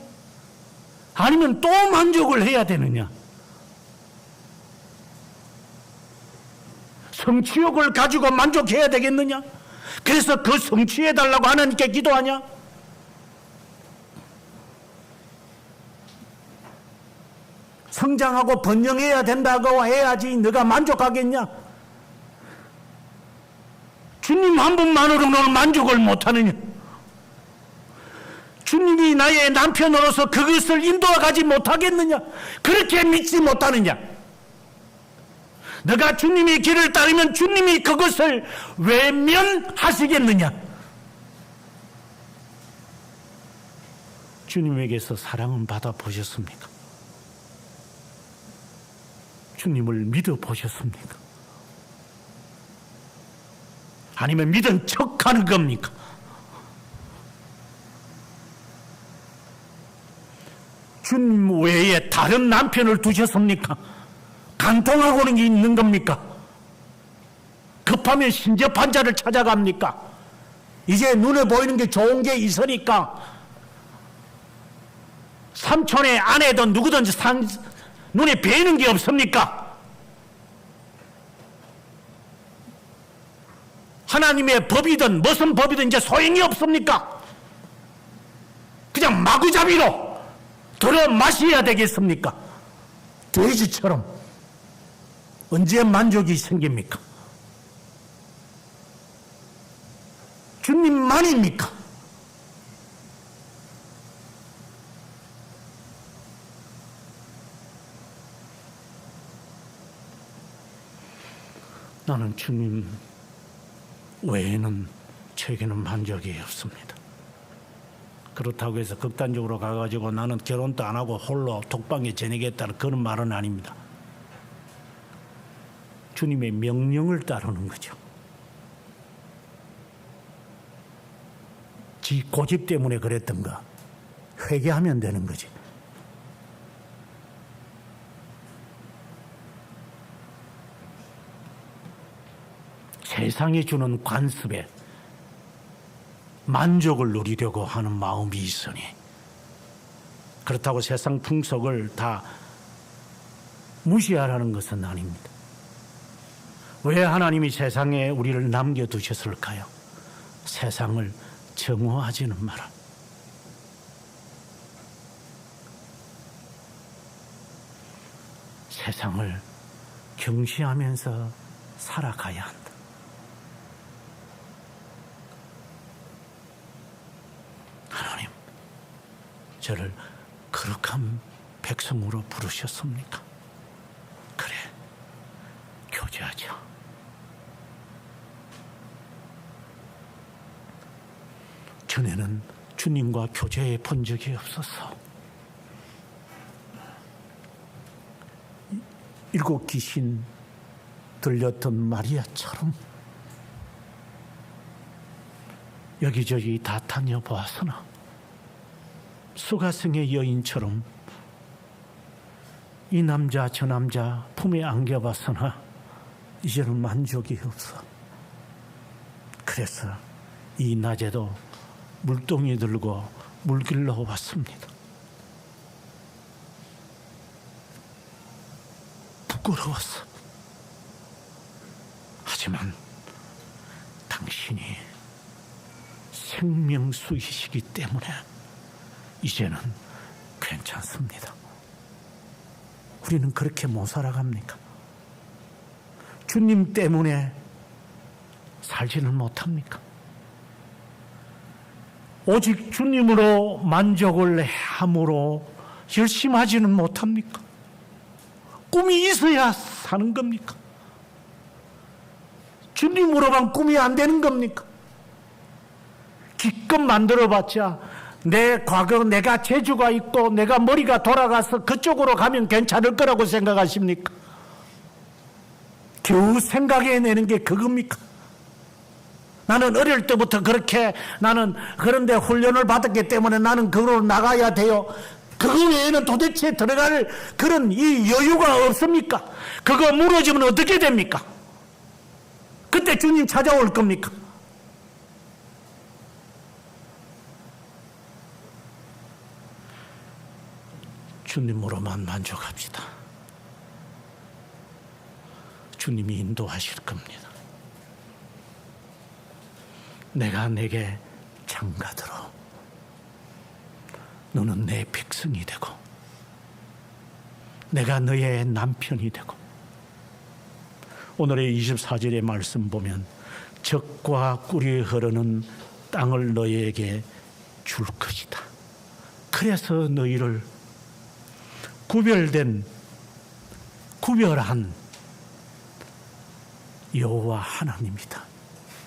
아니면 또 만족을 해야 되느냐? 성취욕을 가지고 만족해야 되겠느냐? 그래서 그 성취해달라고 하나님께 기도하냐? 성장하고 번영해야 된다고 해야지 너가 만족하겠냐? 주님 한 분만으로는 만족을 못하느냐? 주님이 나의 남편으로서 그것을 인도하지 못하겠느냐? 그렇게 믿지 못하느냐? 너가 주님의 길을 따르면 주님이 그것을 외면하시겠느냐? 주님에게서 사랑은 받아보셨습니까? 주님을 믿어보셨습니까? 아니면 믿은 척하는 겁니까? 주님 외에 다른 남편을 두셨습니까? 간통하고는 있는 겁니까? 급하면 신접한 자를 찾아갑니까? 이제 눈에 보이는 게 좋은 게 있으니까 삼촌의 아내든 누구든지 눈에 뵈는 게 없습니까? 하나님의 법이든 무슨 법이든 이제 소용이 없습니까? 그냥 마구잡이로 들어 마셔야 되겠습니까? 돼지처럼 언제 만족이 생깁니까? 주님만입니까? 나는 주님 외에는 저에게는 만족이 없습니다. 그렇다고 해서 극단적으로 가가지고 나는 결혼도 안 하고 홀로 독방에 지내겠다는 그런 말은 아닙니다. 주님의 명령을 따르는 거죠. 지 고집 때문에 그랬던가 회개하면 되는 거지. 세상이 주는 관습에 만족을 누리려고 하는 마음이 있으니, 그렇다고 세상 풍속을 다 무시하라는 것은 아닙니다. 왜 하나님이 세상에 우리를 남겨두셨을까요? 세상을 정오하지는 마라. 세상을 경시하면서 살아가야 한다. 하나님, 저를 거룩한 백성으로 부르셨습니까? 그래, 교제하자. 전에는 주님과 교제해 본 적이 없어서 일곱 귀신 들렸던 마리아처럼 여기저기 다 다녀보았으나 수가성의 여인처럼 이 남자 저 남자 품에 안겨봤으나 이제는 만족이 없어. 그래서 이 낮에도 물동이 들고 물길로 왔습니다. 부끄러웠어. 하지만 당신이 생명수이시기 때문에 이제는 괜찮습니다. 우리는 그렇게 못 살아갑니까? 주님 때문에 살지는 못합니까? 오직 주님으로 만족을 함으로 열심히 하지는 못합니까? 꿈이 있어야 사는 겁니까? 주님으로만 꿈이 안 되는 겁니까? 기껏 만들어봤자 내 과거, 내가 재주가 있고 내가 머리가 돌아가서 그쪽으로 가면 괜찮을 거라고 생각하십니까? 겨우 생각해내는 게 그겁니까? 나는 어릴 때부터 그렇게 나는 그런데 훈련을 받았기 때문에 나는 그걸로 나가야 돼요. 그거 외에는 도대체 들어갈 그런 이 여유가 없습니까? 그거 무너지면 어떻게 됩니까? 그때 주님 찾아올 겁니까? 주님으로만 만족합시다. 주님이 인도하실 겁니다. 내가 내게 장가들어 너는 내 백성이 되고 내가 너의 남편이 되고 오늘의 24절의 말씀 보면 젖과 꿀이 흐르는 땅을 너희에게 줄 것이다. 그래서 너희를 구별한 여호와 하나님이다.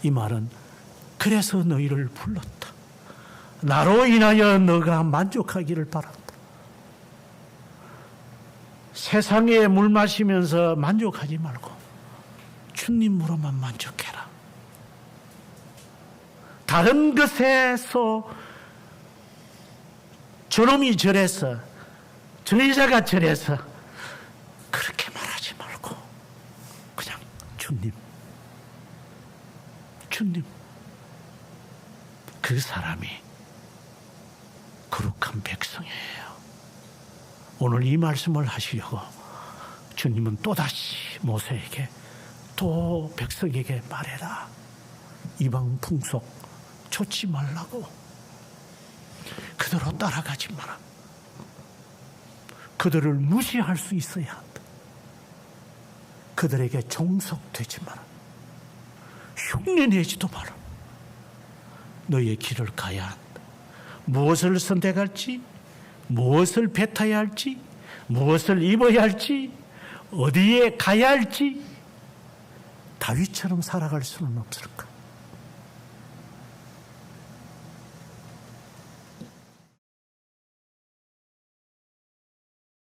이 말은 그래서 너희를 불렀다. 나로 인하여 너가 만족하기를 바란다. 세상에 물 마시면서 만족하지 말고 주님으로만 만족해라. 다른 것에서 저놈이 저래서 저 여자가 저래서 그렇게 말하지 말고 그냥 주님 그 사람이 거룩한 백성이에요. 오늘 이 말씀을 하시려고 주님은 또다시 모세에게 또 백성에게 말해라. 이방 풍속 좋지 말라고. 그대로 따라가지 마라. 그들을 무시할 수 있어야 한다. 그들에게 종속되지 마라. 흉내내지도 마라. 너의 길을 가야 한다. 무엇을 선택할지, 무엇을 뱉어야 할지, 무엇을 입어야 할지, 어디에 가야 할지 다윗처럼 살아갈 수는 없을까?